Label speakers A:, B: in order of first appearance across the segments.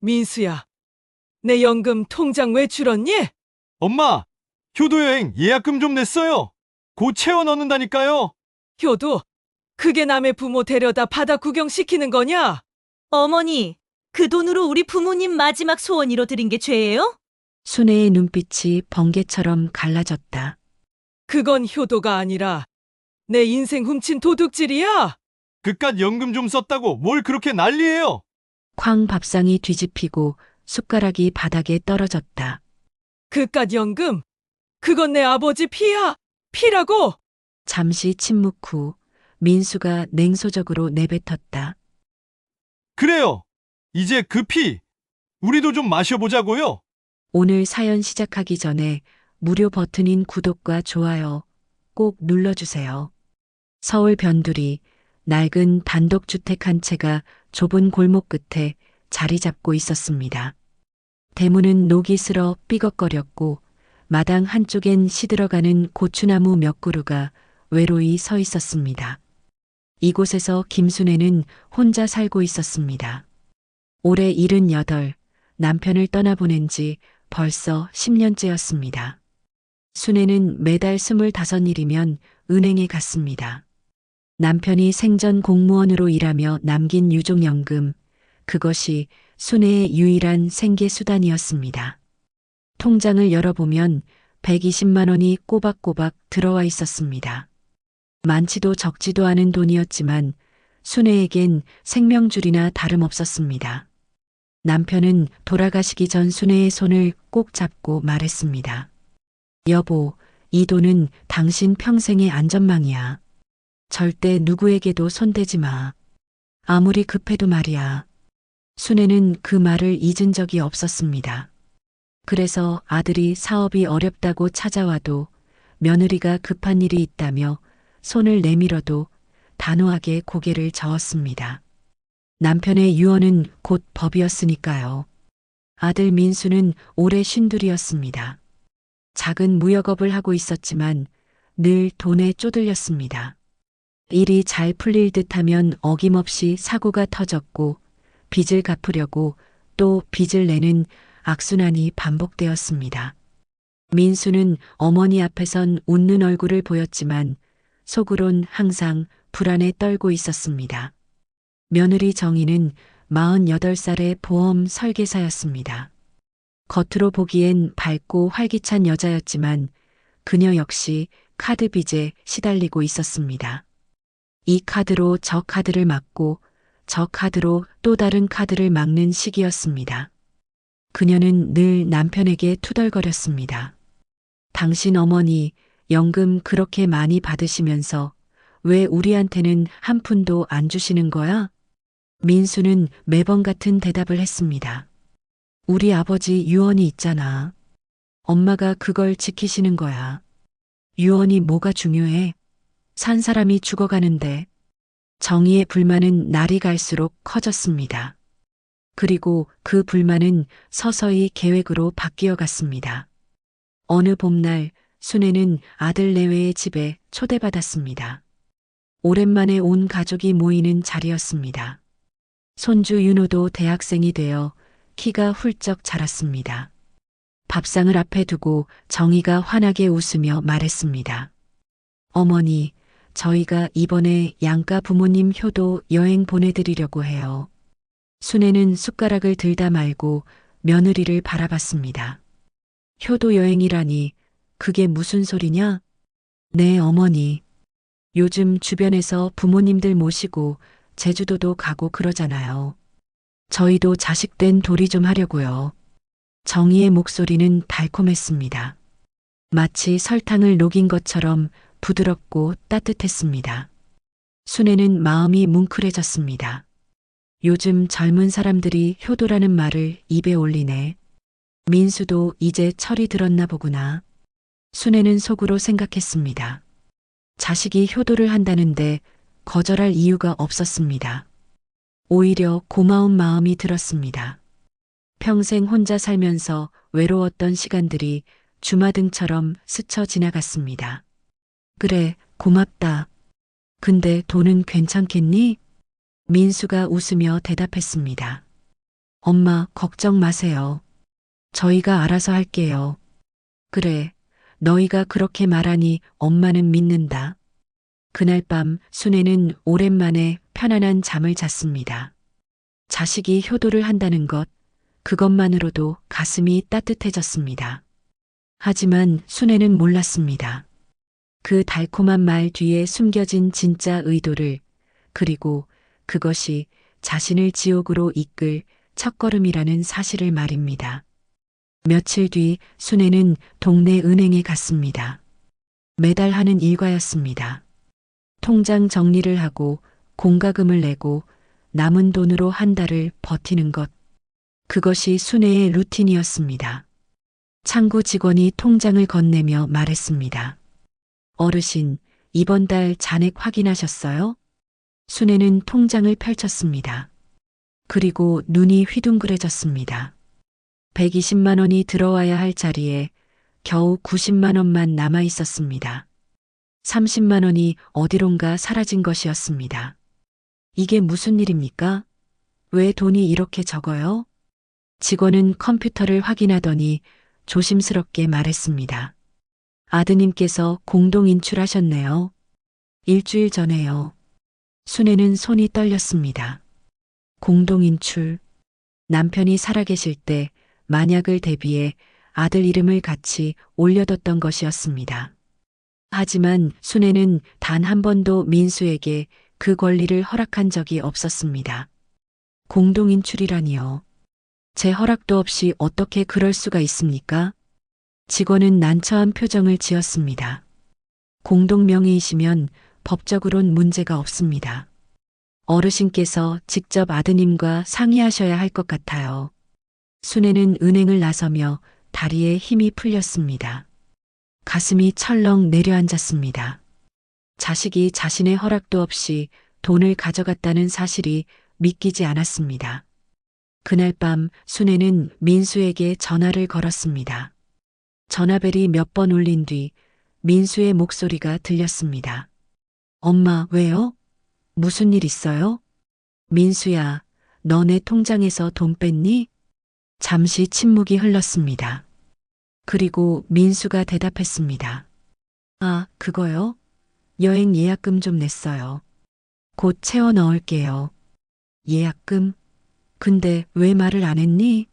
A: 민수야, 내 연금 통장 왜 줄었니?
B: 엄마, 효도 여행 예약금 좀 냈어요. 곧 채워 넣는다니까요.
A: 효도, 그게 남의 부모 데려다 바다 구경시키는 거냐?
C: 어머니, 그 돈으로 우리 부모님 마지막 소원 이뤄드린 게 죄예요?
D: 순애의 눈빛이 번개처럼 갈라졌다.
A: 그건 효도가 아니라 내 인생 훔친 도둑질이야.
B: 그깟 연금 좀 썼다고 뭘 그렇게 난리예요?
D: 쾅 밥상이 뒤집히고 숟가락이 바닥에 떨어졌다.
A: 그깟 연금, 그건 내 아버지 피야. 피라고.
D: 잠시 침묵 후 민수가 냉소적으로 내뱉었다.
B: 그래요. 이제 그 피, 우리도 좀 마셔보자고요.
D: 오늘 사연 시작하기 전에 무료 버튼인 구독과 좋아요 꼭 눌러주세요. 서울 변두리 낡은 단독주택 한 채가 좁은 골목 끝에 자리 잡고 있었습니다. 대문은 녹이 슬어 삐걱거렸고 마당 한쪽엔 시들어가는 고추나무 몇 그루가 외로이 서 있었습니다. 이곳에서 김순애는 혼자 살고 있었습니다. 올해 78, 남편을 떠나보낸 지 벌써 10년째였습니다. 순애는 매달 25일이면 은행에 갔습니다. 남편이 생전 공무원으로 일하며 남긴 유족연금, 그것이 순애의 유일한 생계수단이었습니다. 통장을 열어보면 120만 원이 꼬박꼬박 들어와 있었습니다. 많지도 적지도 않은 돈이었지만 순애에겐 생명줄이나 다름없었습니다. 남편은 돌아가시기 전 순애의 손을 꼭 잡고 말했습니다. 여보, 이 돈은 당신 평생의 안전망이야. 절대 누구에게도 손대지 마. 아무리 급해도 말이야. 순애는 그 말을 잊은 적이 없었습니다. 그래서 아들이 사업이 어렵다고 찾아와도 며느리가 급한 일이 있다며 손을 내밀어도 단호하게 고개를 저었습니다. 남편의 유언은 곧 법이었으니까요. 아들 민수는 올해 52였습니다. 작은 무역업을 하고 있었지만 늘 돈에 쪼들렸습니다. 일이 잘 풀릴 듯하면 어김없이 사고가 터졌고 빚을 갚으려고 또 빚을 내는 악순환이 반복되었습니다. 민수는 어머니 앞에선 웃는 얼굴을 보였지만 속으론 항상 불안에 떨고 있었습니다. 며느리 정희는 48살의 보험 설계사였습니다. 겉으로 보기엔 밝고 활기찬 여자였지만 그녀 역시 카드 빚에 시달리고 있었습니다. 이 카드로 저 카드를 막고 저 카드로 또 다른 카드를 막는 시기였습니다. 그녀는 늘 남편에게 투덜거렸습니다. 당신 어머니 연금 그렇게 많이 받으시면서 왜 우리한테는 한 푼도 안 주시는 거야? 민수는 매번 같은 대답을 했습니다. 우리 아버지 유언이 있잖아. 엄마가 그걸 지키시는 거야. 유언이 뭐가 중요해? 산 사람이 죽어가는데. 정희의 불만은 날이 갈수록 커졌습니다. 그리고 그 불만은 서서히 계획으로 바뀌어 갔습니다. 어느 봄날 순애는 아들 내외의 집에 초대받았습니다. 오랜만에 온 가족이 모이는 자리였습니다. 손주 윤호도 대학생이 되어 키가 훌쩍 자랐습니다. 밥상을 앞에 두고 정희가 환하게 웃으며 말했습니다. 어머니, 저희가 이번에 양가 부모님 효도 여행 보내드리려고 해요. 순애는 숟가락을 들다 말고 며느리를 바라봤습니다. 효도 여행이라니 그게 무슨 소리냐? 네, 어머니. 요즘 주변에서 부모님들 모시고 제주도도 가고 그러잖아요. 저희도 자식된 도리 좀 하려고요. 정희의 목소리는 달콤했습니다. 마치 설탕을 녹인 것처럼 부드럽고 따뜻했습니다. 순애는 마음이 뭉클해졌습니다. 요즘 젊은 사람들이 효도라는 말을 입에 올리네. 민수도 이제 철이 들었나 보구나. 순애는 속으로 생각했습니다. 자식이 효도를 한다는데 거절할 이유가 없었습니다. 오히려 고마운 마음이 들었습니다. 평생 혼자 살면서 외로웠던 시간들이 주마등처럼 스쳐 지나갔습니다. 그래, 고맙다. 근데 돈은 괜찮겠니? 민수가 웃으며 대답했습니다. 엄마, 걱정 마세요. 저희가 알아서 할게요. 그래, 너희가 그렇게 말하니 엄마는 믿는다. 그날 밤 순애는 오랜만에 편안한 잠을 잤습니다. 자식이 효도를 한다는 것, 그것만으로도 가슴이 따뜻해졌습니다. 하지만 순애는 몰랐습니다. 그 달콤한 말 뒤에 숨겨진 진짜 의도를, 그리고 그것이 자신을 지옥으로 이끌 첫걸음이라는 사실을 말입니다. 며칠 뒤 순애는 동네 은행에 갔습니다. 매달 하는 일과였습니다. 통장 정리를 하고 공과금을 내고 남은 돈으로 한 달을 버티는 것. 그것이 순애의 루틴이었습니다. 창구 직원이 통장을 건네며 말했습니다. 어르신, 이번 달 잔액 확인하셨어요? 순애는 통장을 펼쳤습니다. 그리고 눈이 휘둥그레졌습니다. 120만 원이 들어와야 할 자리에 겨우 90만 원만 남아 있었습니다. 30만 원이 어디론가 사라진 것이었습니다. 이게 무슨 일입니까? 왜 돈이 이렇게 적어요? 직원은 컴퓨터를 확인하더니 조심스럽게 말했습니다. 아드님께서 공동 인출하셨네요. 일주일 전에요. 순애는 손이 떨렸습니다. 공동 인출. 남편이 살아계실 때 만약을 대비해 아들 이름을 같이 올려뒀던 것이었습니다. 하지만 순애는 단 한 번도 민수에게 그 권리를 허락한 적이 없었습니다. 공동 인출이라니요. 제 허락도 없이 어떻게 그럴 수가 있습니까? 직원은 난처한 표정을 지었습니다. 공동 명의이시면 법적으론 문제가 없습니다. 어르신께서 직접 아드님과 상의하셔야 할 것 같아요. 순애는 은행을 나서며 다리에 힘이 풀렸습니다. 가슴이 철렁 내려앉았습니다. 자식이 자신의 허락도 없이 돈을 가져갔다는 사실이 믿기지 않았습니다. 그날 밤 순애는 민수에게 전화를 걸었습니다. 전화벨이 몇 번 울린 뒤 민수의 목소리가 들렸습니다. 엄마, 왜요? 무슨 일 있어요? 민수야, 너 내 통장에서 돈 뺐니? 잠시 침묵이 흘렀습니다. 그리고 민수가 대답했습니다. 아, 그거요? 여행 예약금 좀 냈어요. 곧 채워 넣을게요. 예약금? 근데 왜 말을 안 했니?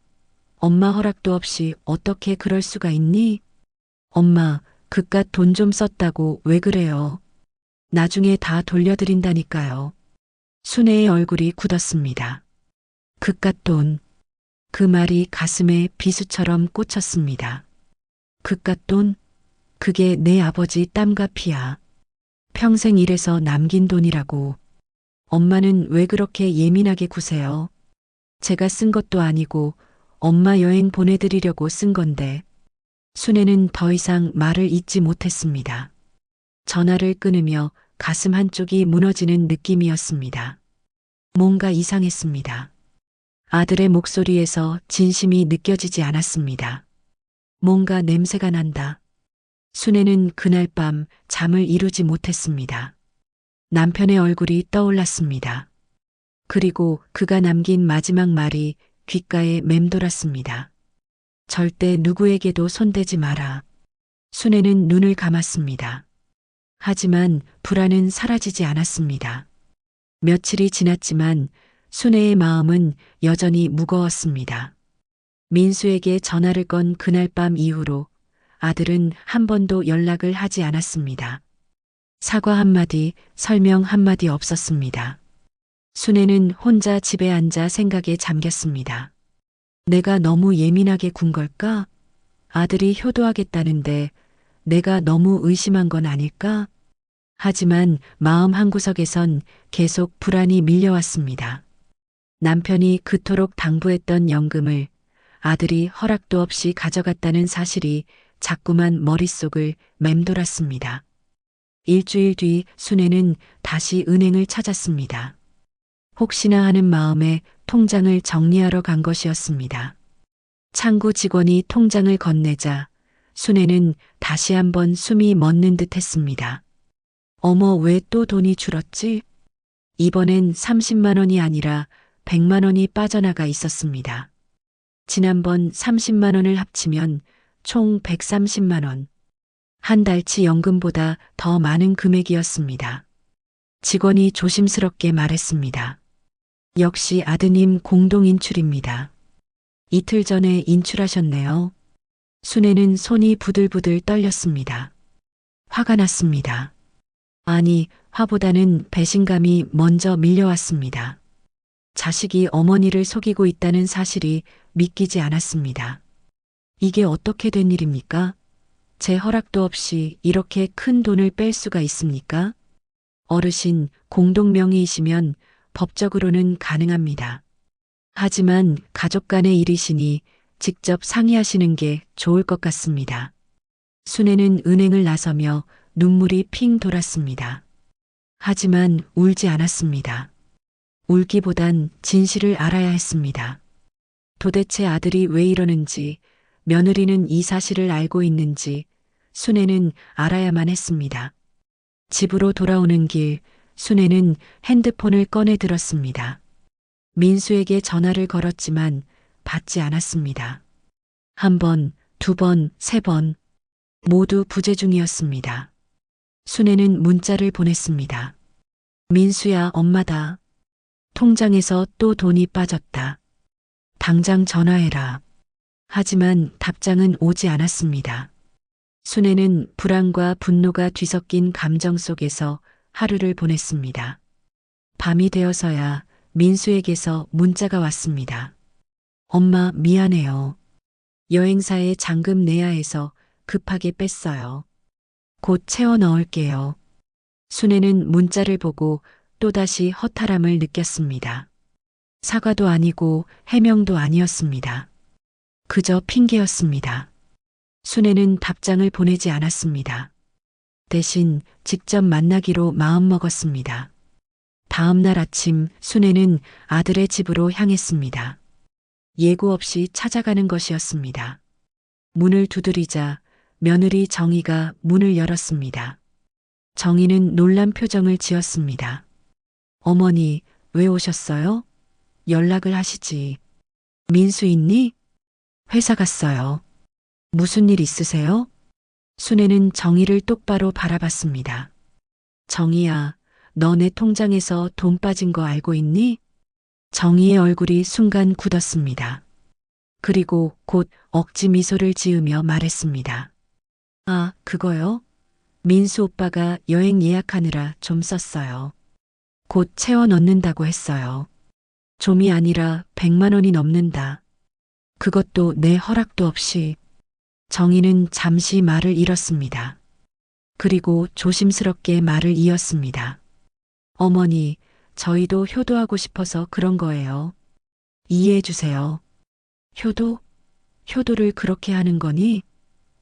D: 엄마 허락도 없이 어떻게 그럴 수가 있니? 엄마, 그깟 돈 좀 썼다고 왜 그래요? 나중에 다 돌려드린다니까요. 순애의 얼굴이 굳었습니다. 그깟 돈. 그 말이 가슴에 비수처럼 꽂혔습니다. 그깟 돈? 그게 내 아버지 땀과 피야. 평생 일해서 남긴 돈이라고. 엄마는 왜 그렇게 예민하게 구세요? 제가 쓴 것도 아니고 엄마 여행 보내드리려고 쓴 건데. 순애는 더 이상 말을 잇지 못했습니다. 전화를 끊으며 가슴 한쪽이 무너지는 느낌이었습니다. 뭔가 이상했습니다. 아들의 목소리에서 진심이 느껴지지 않았습니다. 뭔가 냄새가 난다. 순애는 그날 밤 잠을 이루지 못했습니다. 남편의 얼굴이 떠올랐습니다. 그리고 그가 남긴 마지막 말이 귓가에 맴돌았습니다. 절대 누구에게도 손대지 마라. 순애는 눈을 감았습니다. 하지만 불안은 사라지지 않았습니다. 며칠이 지났지만 순애의 마음은 여전히 무거웠습니다. 민수에게 전화를 건 그날 밤 이후로 아들은 한 번도 연락을 하지 않았습니다. 사과 한마디, 설명 한마디 없었습니다. 순애는 혼자 집에 앉아 생각에 잠겼습니다. 내가 너무 예민하게 군 걸까? 아들이 효도하겠다는데 내가 너무 의심한 건 아닐까? 하지만 마음 한구석에선 계속 불안이 밀려왔습니다. 남편이 그토록 당부했던 연금을 아들이 허락도 없이 가져갔다는 사실이 자꾸만 머릿속을 맴돌았습니다. 일주일 뒤 순애는 다시 은행을 찾았습니다. 혹시나 하는 마음에 통장을 정리하러 간 것이었습니다. 창구 직원이 통장을 건네자 순애는 다시 한번 숨이 멎는 듯 했습니다. 어머, 왜 또 돈이 줄었지? 이번엔 30만 원이 아니라 100만 원이 빠져나가 있었습니다. 지난번 30만 원을 합치면 총 130만 원. 한 달치 연금보다 더 많은 금액이었습니다. 직원이 조심스럽게 말했습니다. 역시 아드님 공동 인출입니다. 이틀 전에 인출하셨네요. 순애는 손이 부들부들 떨렸습니다. 화가 났습니다. 아니, 화보다는 배신감이 먼저 밀려왔습니다. 자식이 어머니를 속이고 있다는 사실이 믿기지 않았습니다. 이게 어떻게 된 일입니까? 제 허락도 없이 이렇게 큰 돈을 뺄 수가 있습니까? 어르신, 공동명의이시면 법적으로는 가능합니다. 하지만 가족 간의 일이시니 직접 상의하시는 게 좋을 것 같습니다. 순애는 은행을 나서며 눈물이 핑 돌았습니다. 하지만 울지 않았습니다. 울기보단 진실을 알아야 했습니다. 도대체 아들이 왜 이러는지, 며느리는 이 사실을 알고 있는지 순애는 알아야만 했습니다. 집으로 돌아오는 길, 순애는 핸드폰을 꺼내 들었습니다. 민수에게 전화를 걸었지만 받지 않았습니다. 한 번, 두 번, 세 번 모두 부재 중이었습니다. 순애는 문자를 보냈습니다. 민수야, 엄마다. 통장에서 또 돈이 빠졌다. 당장 전화해라. 하지만 답장은 오지 않았습니다. 순애는 불안과 분노가 뒤섞인 감정 속에서 하루를 보냈습니다. 밤이 되어서야 민수에게서 문자가 왔습니다. 엄마, 미안해요. 여행사에 잔금 내야 해서 급하게 뺐어요. 곧 채워 넣을게요. 순애는 문자를 보고 또다시 허탈함을 느꼈습니다. 사과도 아니고 해명도 아니었습니다. 그저 핑계였습니다. 순애는 답장을 보내지 않았습니다. 대신 직접 만나기로 마음먹었습니다. 다음 날 아침 순애는 아들의 집으로 향했습니다. 예고 없이 찾아가는 것이었습니다. 문을 두드리자 며느리 정희가 문을 열었습니다. 정희는 놀란 표정을 지었습니다. 어머니, 왜 오셨어요? 연락을 하시지. 민수 있니? 회사 갔어요. 무슨 일 있으세요? 순애는 정희를 똑바로 바라봤습니다. 정희야, 너 내 통장에서 돈 빠진 거 알고 있니? 정희의 얼굴이 순간 굳었습니다. 그리고 곧 억지 미소를 지으며 말했습니다. 아, 그거요? 민수 오빠가 여행 예약하느라 좀 썼어요. 곧 채워 넣는다고 했어요. 좀이 아니라 100만 원이 넘는다. 그것도 내 허락도 없이. 정희는 잠시 말을 잃었습니다. 그리고 조심스럽게 말을 이었습니다. 어머니, 저희도 효도하고 싶어서 그런 거예요. 이해해 주세요. 효도? 효도를 그렇게 하는 거니?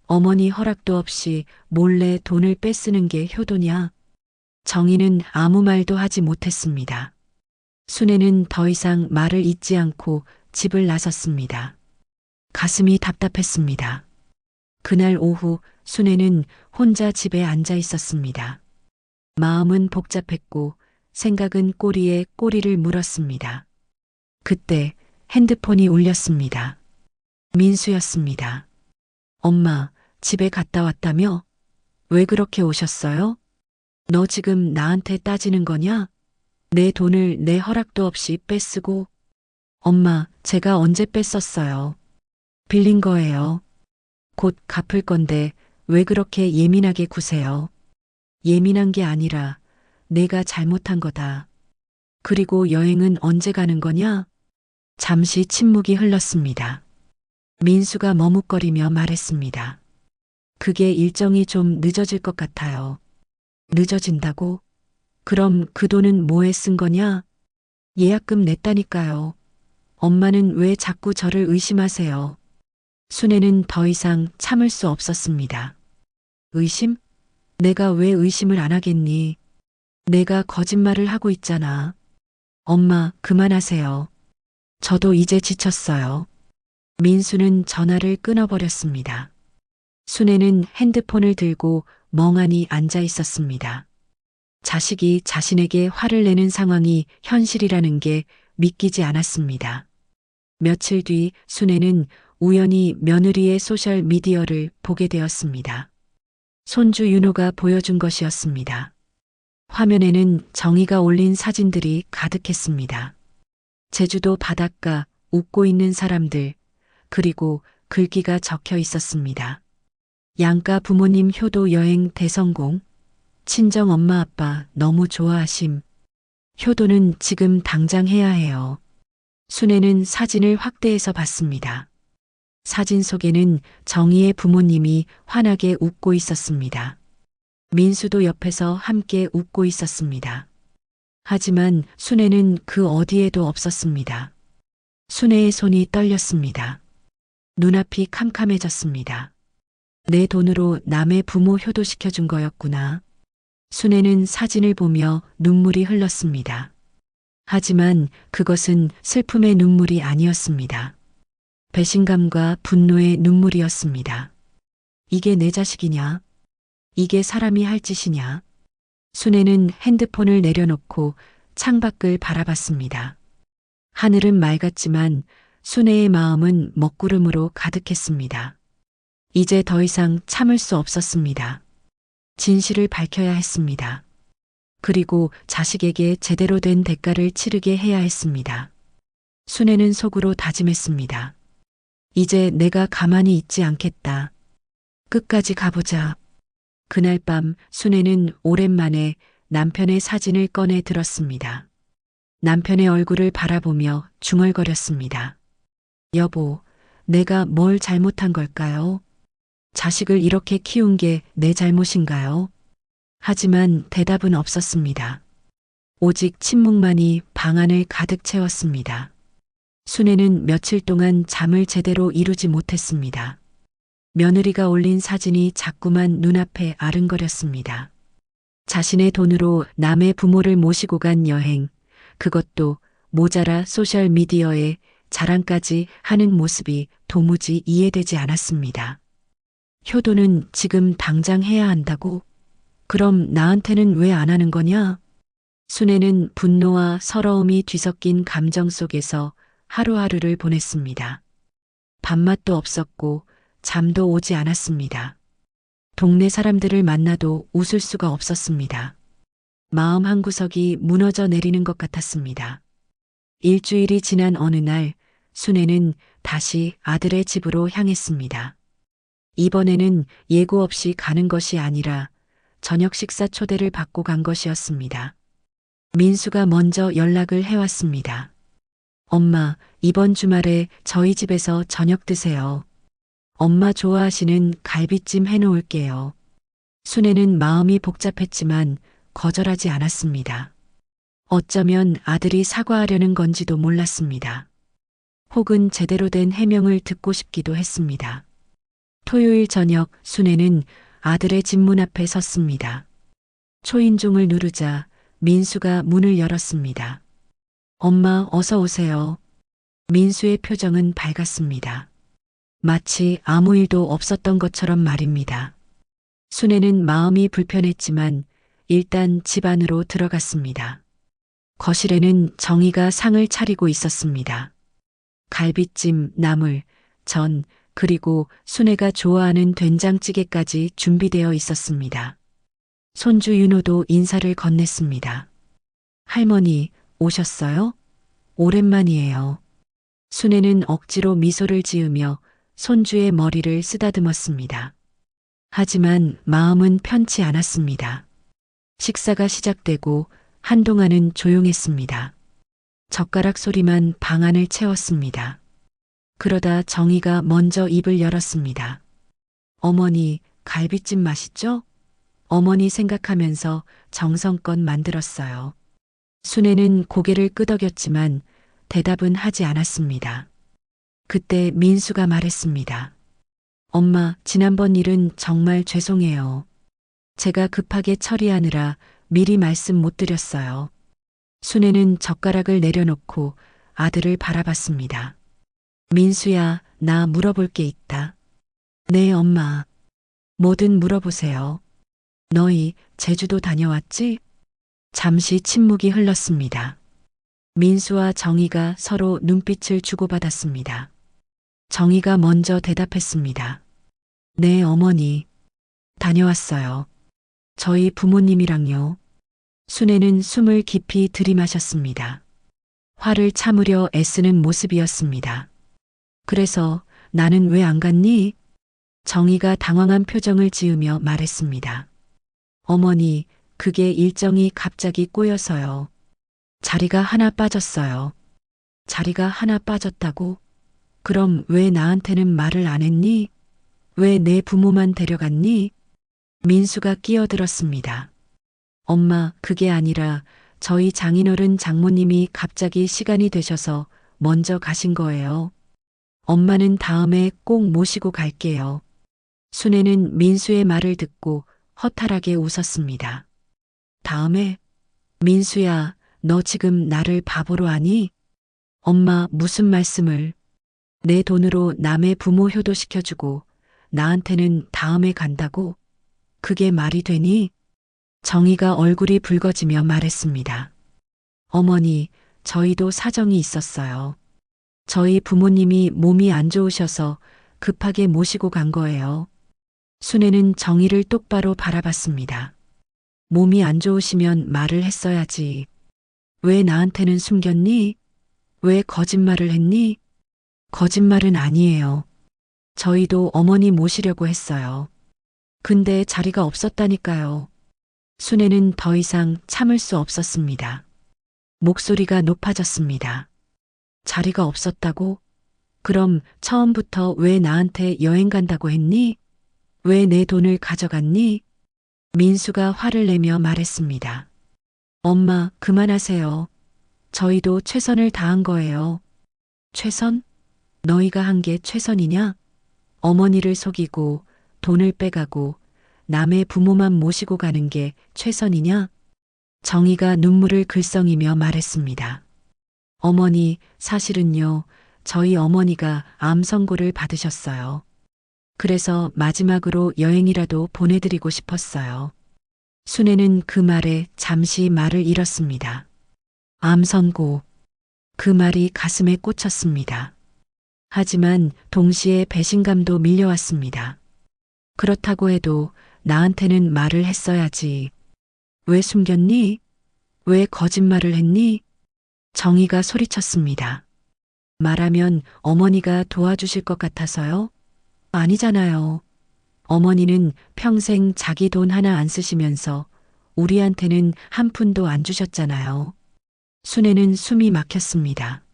D: 어머니 허락도 없이 몰래 돈을 뺏쓰는 게 효도냐? 정희는 아무 말도 하지 못했습니다. 순애는 더 이상 말을 잇지 않고 집을 나섰습니다. 가슴이 답답했습니다. 그날 오후 순애는 혼자 집에 앉아 있었습니다. 마음은 복잡했고 생각은 꼬리에 꼬리를 물었습니다. 그때 핸드폰이 울렸습니다. 민수였습니다. 엄마, 집에 갔다 왔다며? 왜 그렇게 오셨어요? 너 지금 나한테 따지는 거냐? 내 돈을 내 허락도 없이 뺏쓰고. 엄마, 제가 언제 뺐었어요? 빌린 거예요. 곧 갚을 건데 왜 그렇게 예민하게 구세요? 예민한 게 아니라 내가 잘못한 거다. 그리고 여행은 언제 가는 거냐? 잠시 침묵이 흘렀습니다. 민수가 머뭇거리며 말했습니다. 그게 일정이 좀 늦어질 것 같아요. 늦어진다고? 그럼 그 돈은 뭐에 쓴 거냐? 예약금 냈다니까요. 엄마는 왜 자꾸 저를 의심하세요? 순애는 더 이상 참을 수 없었습니다. 의심? 내가 왜 의심을 안 하겠니? 내가 거짓말을 하고 있잖아. 엄마, 그만하세요. 저도 이제 지쳤어요. 민수는 전화를 끊어버렸습니다. 순애는 핸드폰을 들고 멍하니 앉아 있었습니다. 자식이 자신에게 화를 내는 상황이 현실이라는 게 믿기지 않았습니다. 며칠 뒤 순애는 우연히 며느리의 소셜 미디어를 보게 되었습니다. 손주 윤호가 보여준 것이었습니다. 화면에는 정희가 올린 사진들이 가득했습니다. 제주도 바닷가, 웃고 있는 사람들, 그리고 글귀가 적혀 있었습니다. 양가 부모님 효도 여행 대성공, 친정 엄마 아빠 너무 좋아하심. 효도는 지금 당장 해야 해요. 순애는 사진을 확대해서 봤습니다. 사진 속에는 정희의 부모님이 환하게 웃고 있었습니다. 민수도 옆에서 함께 웃고 있었습니다. 하지만 순애는 그 어디에도 없었습니다. 순애의 손이 떨렸습니다. 눈앞이 캄캄해졌습니다. 내 돈으로 남의 부모 효도시켜준 거였구나. 순애는 사진을 보며 눈물이 흘렀습니다. 하지만 그것은 슬픔의 눈물이 아니었습니다. 배신감과 분노의 눈물이었습니다. 이게 내 자식이냐? 이게 사람이 할 짓이냐? 순애는 핸드폰을 내려놓고 창밖을 바라봤습니다. 하늘은 맑았지만 순애의 마음은 먹구름으로 가득했습니다. 이제 더 이상 참을 수 없었습니다. 진실을 밝혀야 했습니다. 그리고 자식에게 제대로 된 대가를 치르게 해야 했습니다. 순애는 속으로 다짐했습니다. 이제 내가 가만히 있지 않겠다. 끝까지 가보자. 그날 밤 순애는 오랜만에 남편의 사진을 꺼내 들었습니다. 남편의 얼굴을 바라보며 중얼거렸습니다. 여보, 내가 뭘 잘못한 걸까요? 자식을 이렇게 키운 게 내 잘못인가요? 하지만 대답은 없었습니다. 오직 침묵만이 방 안을 가득 채웠습니다. 순애는 며칠 동안 잠을 제대로 이루지 못했습니다. 며느리가 올린 사진이 자꾸만 눈앞에 아른거렸습니다. 자신의 돈으로 남의 부모를 모시고 간 여행, 그것도 모자라 소셜미디어에 자랑까지 하는 모습이 도무지 이해되지 않았습니다. 효도는 지금 당장 해야 한다고? 그럼 나한테는 왜 안 하는 거냐? 순애는 분노와 서러움이 뒤섞인 감정 속에서 하루하루를 보냈습니다. 밥맛도 없었고 잠도 오지 않았습니다. 동네 사람들을 만나도 웃을 수가 없었습니다. 마음 한구석이 무너져 내리는 것 같았습니다. 일주일이 지난 어느 날 순애는 다시 아들의 집으로 향했습니다. 이번에는 예고 없이 가는 것이 아니라 저녁 식사 초대를 받고 간 것이었습니다. 민수가 먼저 연락을 해왔습니다. 엄마, 이번 주말에 저희 집에서 저녁 드세요. 엄마 좋아하시는 갈비찜 해놓을게요. 순애는 마음이 복잡했지만 거절하지 않았습니다. 어쩌면 아들이 사과하려는 건지도 몰랐습니다. 혹은 제대로 된 해명을 듣고 싶기도 했습니다. 토요일 저녁 순애는 아들의 집 문 앞에 섰습니다. 초인종을 누르자 민수가 문을 열었습니다. 엄마, 어서 오세요. 민수의 표정은 밝았습니다. 마치 아무 일도 없었던 것처럼 말입니다. 순애는 마음이 불편했지만 일단 집 안으로 들어갔습니다. 거실에는 정희가 상을 차리고 있었습니다. 갈비찜, 나물, 전, 그리고 순애가 좋아하는 된장찌개까지 준비되어 있었습니다. 손주 윤호도 인사를 건넸습니다. 할머니, 오셨어요? 오랜만이에요. 순애는 억지로 미소를 지으며 손주의 머리를 쓰다듬었습니다. 하지만 마음은 편치 않았습니다. 식사가 시작되고 한동안은 조용했습니다. 젓가락 소리만 방 안을 채웠습니다. 그러다 정희가 먼저 입을 열었습니다. 어머니, 갈비찜 맛있죠? 어머니 생각하면서 정성껏 만들었어요. 순애는 고개를 끄덕였지만 대답은 하지 않았습니다. 그때 민수가 말했습니다. 엄마, 지난번 일은 정말 죄송해요. 제가 급하게 처리하느라 미리 말씀 못 드렸어요. 순애는 젓가락을 내려놓고 아들을 바라봤습니다. 민수야, 나 물어볼 게 있다. 네, 엄마. 뭐든 물어보세요. 너희 제주도 다녀왔지? 잠시 침묵이 흘렀습니다. 민수와 정희가 서로 눈빛을 주고받았습니다. 정희가 먼저 대답했습니다. 네, 어머니. 다녀왔어요. 저희 부모님이랑요. 순애는 숨을 깊이 들이마셨습니다. 화를 참으려 애쓰는 모습이었습니다. 그래서 나는 왜 안 갔니? 정희가 당황한 표정을 지으며 말했습니다. 어머니, 그게 일정이 갑자기 꼬여서요. 자리가 하나 빠졌어요. 자리가 하나 빠졌다고? 그럼 왜 나한테는 말을 안 했니? 왜 내 부모만 데려갔니? 민수가 끼어들었습니다. 엄마, 그게 아니라 저희 장인어른 장모님이 갑자기 시간이 되셔서 먼저 가신 거예요. 엄마는 다음에 꼭 모시고 갈게요. 순애는 민수의 말을 듣고 허탈하게 웃었습니다. 다음에? 민수야, 너 지금 나를 바보로 하니? 엄마, 무슨 말씀을? 내 돈으로 남의 부모 효도시켜주고 나한테는 다음에 간다고? 그게 말이 되니? 정희가 얼굴이 붉어지며 말했습니다. 어머니, 저희도 사정이 있었어요. 저희 부모님이 몸이 안 좋으셔서 급하게 모시고 간 거예요. 순애는 정희를 똑바로 바라봤습니다. 몸이 안 좋으시면 말을 했어야지. 왜 나한테는 숨겼니? 왜 거짓말을 했니? 거짓말은 아니에요. 저희도 어머니 모시려고 했어요. 근데 자리가 없었다니까요. 순애는 더 이상 참을 수 없었습니다. 목소리가 높아졌습니다. 자리가 없었다고? 그럼 처음부터 왜 나한테 여행 간다고 했니? 왜 내 돈을 가져갔니? 민수가 화를 내며 말했습니다. 엄마, 그만하세요. 저희도 최선을 다한 거예요. 최선? 너희가 한 게 최선이냐? 어머니를 속이고 돈을 빼가고 남의 부모만 모시고 가는 게 최선이냐? 정희가 눈물을 글썽이며 말했습니다. 어머니, 사실은요, 저희 어머니가 암 선고를 받으셨어요. 그래서 마지막으로 여행이라도 보내드리고 싶었어요. 순애는 그 말에 잠시 말을 잃었습니다. 암 선고. 그 말이 가슴에 꽂혔습니다. 하지만 동시에 배신감도 밀려왔습니다. 그렇다고 해도 나한테는 말을 했어야지. 왜 숨겼니? 왜 거짓말을 했니? 정희가 소리쳤습니다. 말하면 어머니가 도와주실 것 같아서요? 아니잖아요. 어머니는 평생 자기 돈 하나 안 쓰시면서 우리한테는 한 푼도 안 주셨잖아요. 순애는 숨이 막혔습니다.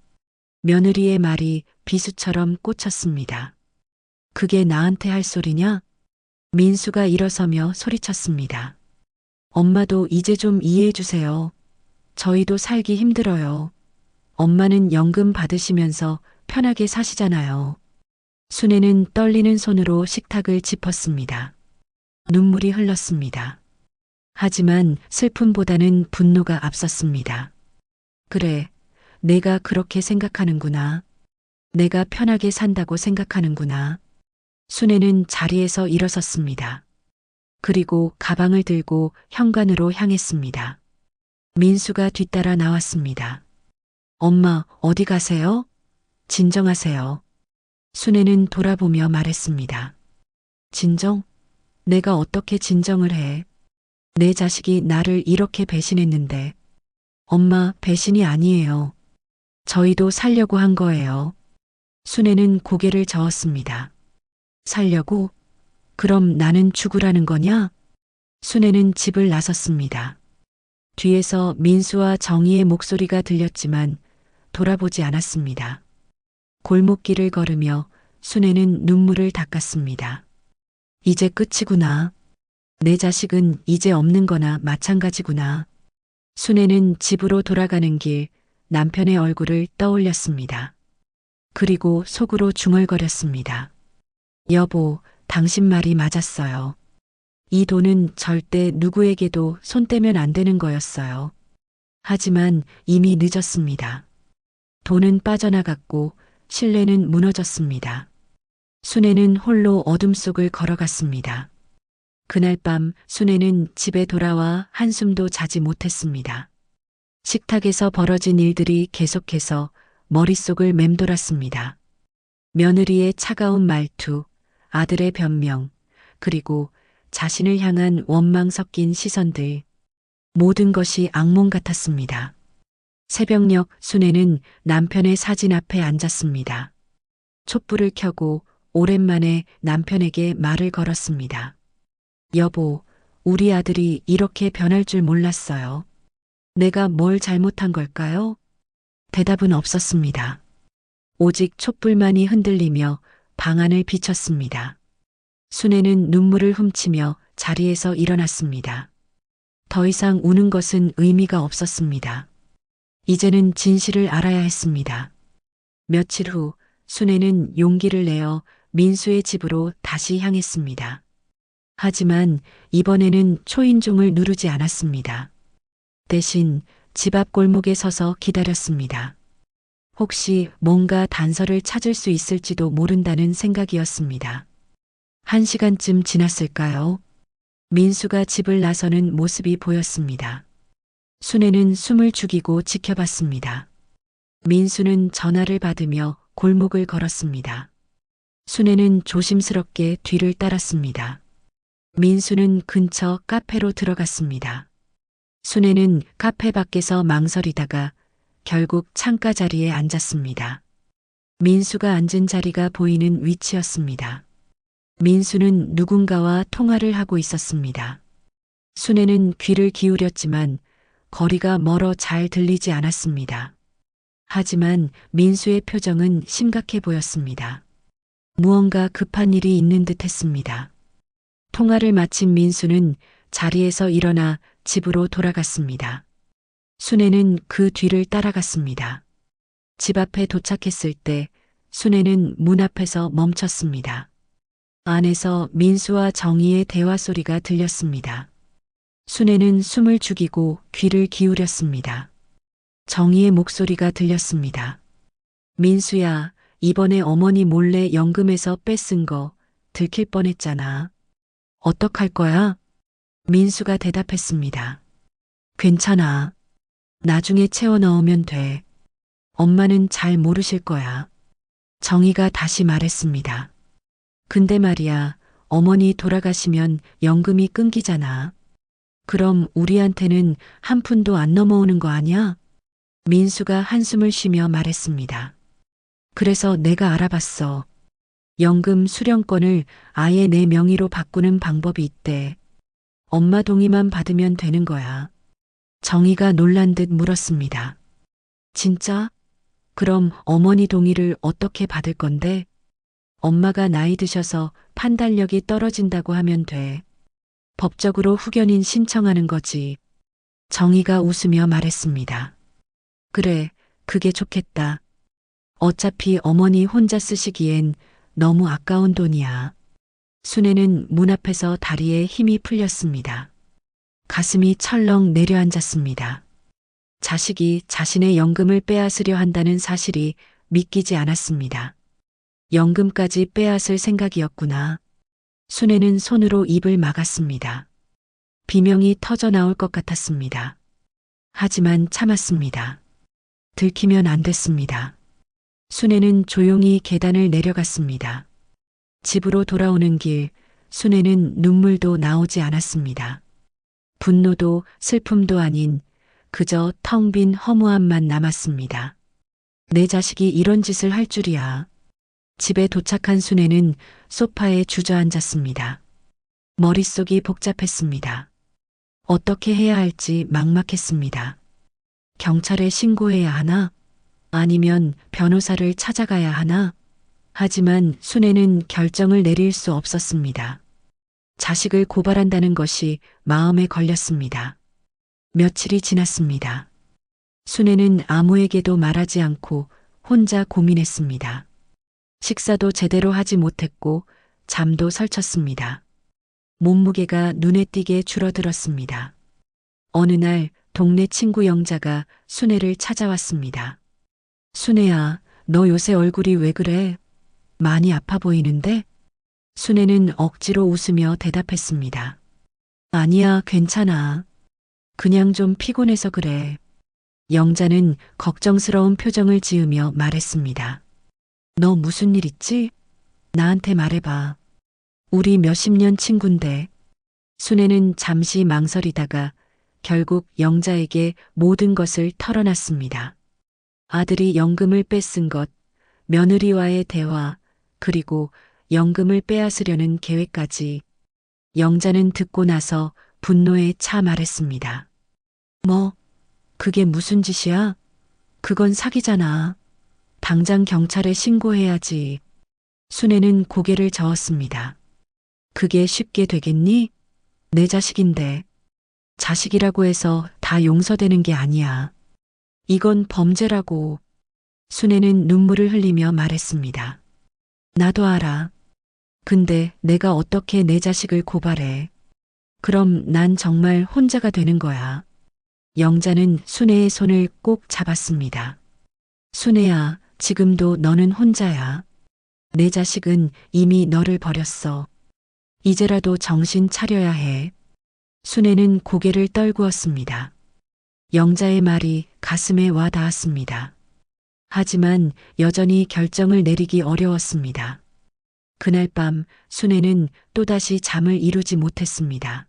D: 며느리의 말이 비수처럼 꽂혔습니다. 그게 나한테 할 소리냐? 민수가 일어서며 소리쳤습니다. 엄마도 이제 좀 이해해 주세요. 저희도 살기 힘들어요. 엄마는 연금 받으시면서 편하게 사시잖아요. 순애는 떨리는 손으로 식탁을 짚었습니다. 눈물이 흘렀습니다. 하지만 슬픔보다는 분노가 앞섰습니다. 그래, 내가 그렇게 생각하는구나. 내가 편하게 산다고 생각하는구나. 순애는 자리에서 일어섰습니다. 그리고 가방을 들고 현관으로 향했습니다. 민수가 뒤따라 나왔습니다. 엄마, 어디 가세요? 진정하세요. 순애는 돌아보며 말했습니다. 진정? 내가 어떻게 진정을 해? 내 자식이 나를 이렇게 배신했는데. 엄마, 배신이 아니에요. 저희도 살려고 한 거예요. 순애는 고개를 저었습니다. 살려고? 그럼 나는 죽으라는 거냐? 순애는 집을 나섰습니다. 뒤에서 민수와 정희의 목소리가 들렸지만 돌아보지 않았습니다. 골목길을 걸으며 순애는 눈물을 닦았습니다. 이제 끝이구나. 내 자식은 이제 없는 거나 마찬가지구나. 순애는 집으로 돌아가는 길 남편의 얼굴을 떠올렸습니다. 그리고 속으로 중얼거렸습니다. 여보, 당신 말이 맞았어요. 이 돈은 절대 누구에게도 손 떼면 안 되는 거였어요. 하지만 이미 늦었습니다. 돈은 빠져나갔고 신뢰는 무너졌습니다. 순애는 홀로 어둠 속을 걸어갔습니다. 그날 밤 순애는 집에 돌아와 한숨도 자지 못했습니다. 식탁에서 벌어진 일들이 계속해서 머릿속을 맴돌았습니다. 며느리의 차가운 말투, 아들의 변명, 그리고 자신을 향한 원망 섞인 시선들. 모든 것이 악몽 같았습니다. 새벽녘 순애는 남편의 사진 앞에 앉았습니다. 촛불을 켜고 오랜만에 남편에게 말을 걸었습니다. 여보, 우리 아들이 이렇게 변할 줄 몰랐어요. 내가 뭘 잘못한 걸까요? 대답은 없었습니다. 오직 촛불만이 흔들리며 방안을 비쳤습니다. 순애는 눈물을 훔치며 자리에서 일어났습니다. 더 이상 우는 것은 의미가 없었습니다. 이제는 진실을 알아야 했습니다. 며칠 후 순애는 용기를 내어 민수의 집으로 다시 향했습니다. 하지만 이번에는 초인종을 누르지 않았습니다. 대신 집 앞 골목에 서서 기다렸습니다. 혹시 뭔가 단서를 찾을 수 있을지도 모른다는 생각이었습니다. 1시간쯤 지났을까요? 민수가 집을 나서는 모습이 보였습니다. 순애는 숨을 죽이고 지켜봤습니다. 민수는 전화를 받으며 골목을 걸었습니다. 순애는 조심스럽게 뒤를 따랐습니다. 민수는 근처 카페로 들어갔습니다. 순애는 카페 밖에서 망설이다가 결국 창가 자리에 앉았습니다. 민수가 앉은 자리가 보이는 위치였습니다. 민수는 누군가와 통화를 하고 있었습니다. 순애는 귀를 기울였지만 거리가 멀어 잘 들리지 않았습니다. 하지만 민수의 표정은 심각해 보였습니다. 무언가 급한 일이 있는 듯 했습니다. 통화를 마친 민수는 자리에서 일어나 집으로 돌아갔습니다. 순애는 그 뒤를 따라갔습니다. 집 앞에 도착했을 때 순애는 문 앞에서 멈췄습니다. 안에서 민수와 정희의 대화 소리가 들렸습니다. 순애는 숨을 죽이고 귀를 기울였습니다. 정희의 목소리가 들렸습니다. 민수야, 이번에 어머니 몰래 연금에서 뺏은 거 들킬 뻔했잖아. 어떡할 거야? 민수가 대답했습니다. 괜찮아. 나중에 채워 넣으면 돼. 엄마는 잘 모르실 거야. 정희가 다시 말했습니다. 근데 말이야, 어머니 돌아가시면 연금이 끊기잖아. 그럼 우리한테는 한 푼도 안 넘어오는 거 아니야? 민수가 한숨을 쉬며 말했습니다. 그래서 내가 알아봤어. 연금 수령권을 아예 내 명의로 바꾸는 방법이 있대. 엄마 동의만 받으면 되는 거야. 정희가 놀란 듯 물었습니다. 진짜? 그럼 어머니 동의를 어떻게 받을 건데? 엄마가 나이 드셔서 판단력이 떨어진다고 하면 돼. 법적으로 후견인 신청하는 거지. 정희가 웃으며 말했습니다. 그래, 그게 좋겠다. 어차피 어머니 혼자 쓰시기엔 너무 아까운 돈이야. 순애는 문 앞에서 다리에 힘이 풀렸습니다. 가슴이 철렁 내려앉았습니다. 자식이 자신의 연금을 빼앗으려 한다는 사실이 믿기지 않았습니다. 연금까지 빼앗을 생각이었구나. 순애는 손으로 입을 막았습니다. 비명이 터져 나올 것 같았습니다. 하지만 참았습니다. 들키면 안 됐습니다. 순애는 조용히 계단을 내려갔습니다. 집으로 돌아오는 길, 순애는 눈물도 나오지 않았습니다. 분노도 슬픔도 아닌 그저 텅 빈 허무함만 남았습니다. 내 자식이 이런 짓을 할 줄이야. 집에 도착한 순애는 소파에 주저앉았습니다. 머릿속이 복잡했습니다. 어떻게 해야 할지 막막했습니다. 경찰에 신고해야 하나? 아니면 변호사를 찾아가야 하나? 하지만 순애는 결정을 내릴 수 없었습니다. 자식을 고발한다는 것이 마음에 걸렸습니다. 며칠이 지났습니다. 순애는 아무에게도 말하지 않고 혼자 고민했습니다. 식사도 제대로 하지 못했고 잠도 설쳤습니다. 몸무게가 눈에 띄게 줄어들었습니다. 어느 날 동네 친구 영자가 순애를 찾아왔습니다. 순애야, 너 요새 얼굴이 왜 그래? 많이 아파 보이는데? 순애는 억지로 웃으며 대답했습니다. 아니야, 괜찮아. 그냥 좀 피곤해서 그래. 영자는 걱정스러운 표정을 지으며 말했습니다. 너 무슨 일 있지? 나한테 말해봐. 우리 몇십 년 친군데. 순애는 잠시 망설이다가 결국 영자에게 모든 것을 털어놨습니다. 아들이 연금을 뺏은 것, 며느리와의 대화, 그리고 연금을 빼앗으려는 계획까지. 영자는 듣고 나서 분노에 차 말했습니다. 뭐, 그게 무슨 짓이야? 그건 사기잖아. 당장 경찰에 신고해야지. 순애는 고개를 저었습니다. 그게 쉽게 되겠니? 내 자식인데. 자식이라고 해서 다 용서되는 게 아니야. 이건 범죄라고. 순애는 눈물을 흘리며 말했습니다. 나도 알아. 근데 내가 어떻게 내 자식을 고발해. 그럼 난 정말 혼자가 되는 거야. 영자는 순애의 손을 꼭 잡았습니다. 순애야, 지금도 너는 혼자야. 내 자식은 이미 너를 버렸어. 이제라도 정신 차려야 해. 순애는 고개를 떨구었습니다. 영자의 말이 가슴에 와 닿았습니다. 하지만 여전히 결정을 내리기 어려웠습니다. 그날 밤 순애는 또다시 잠을 이루지 못했습니다.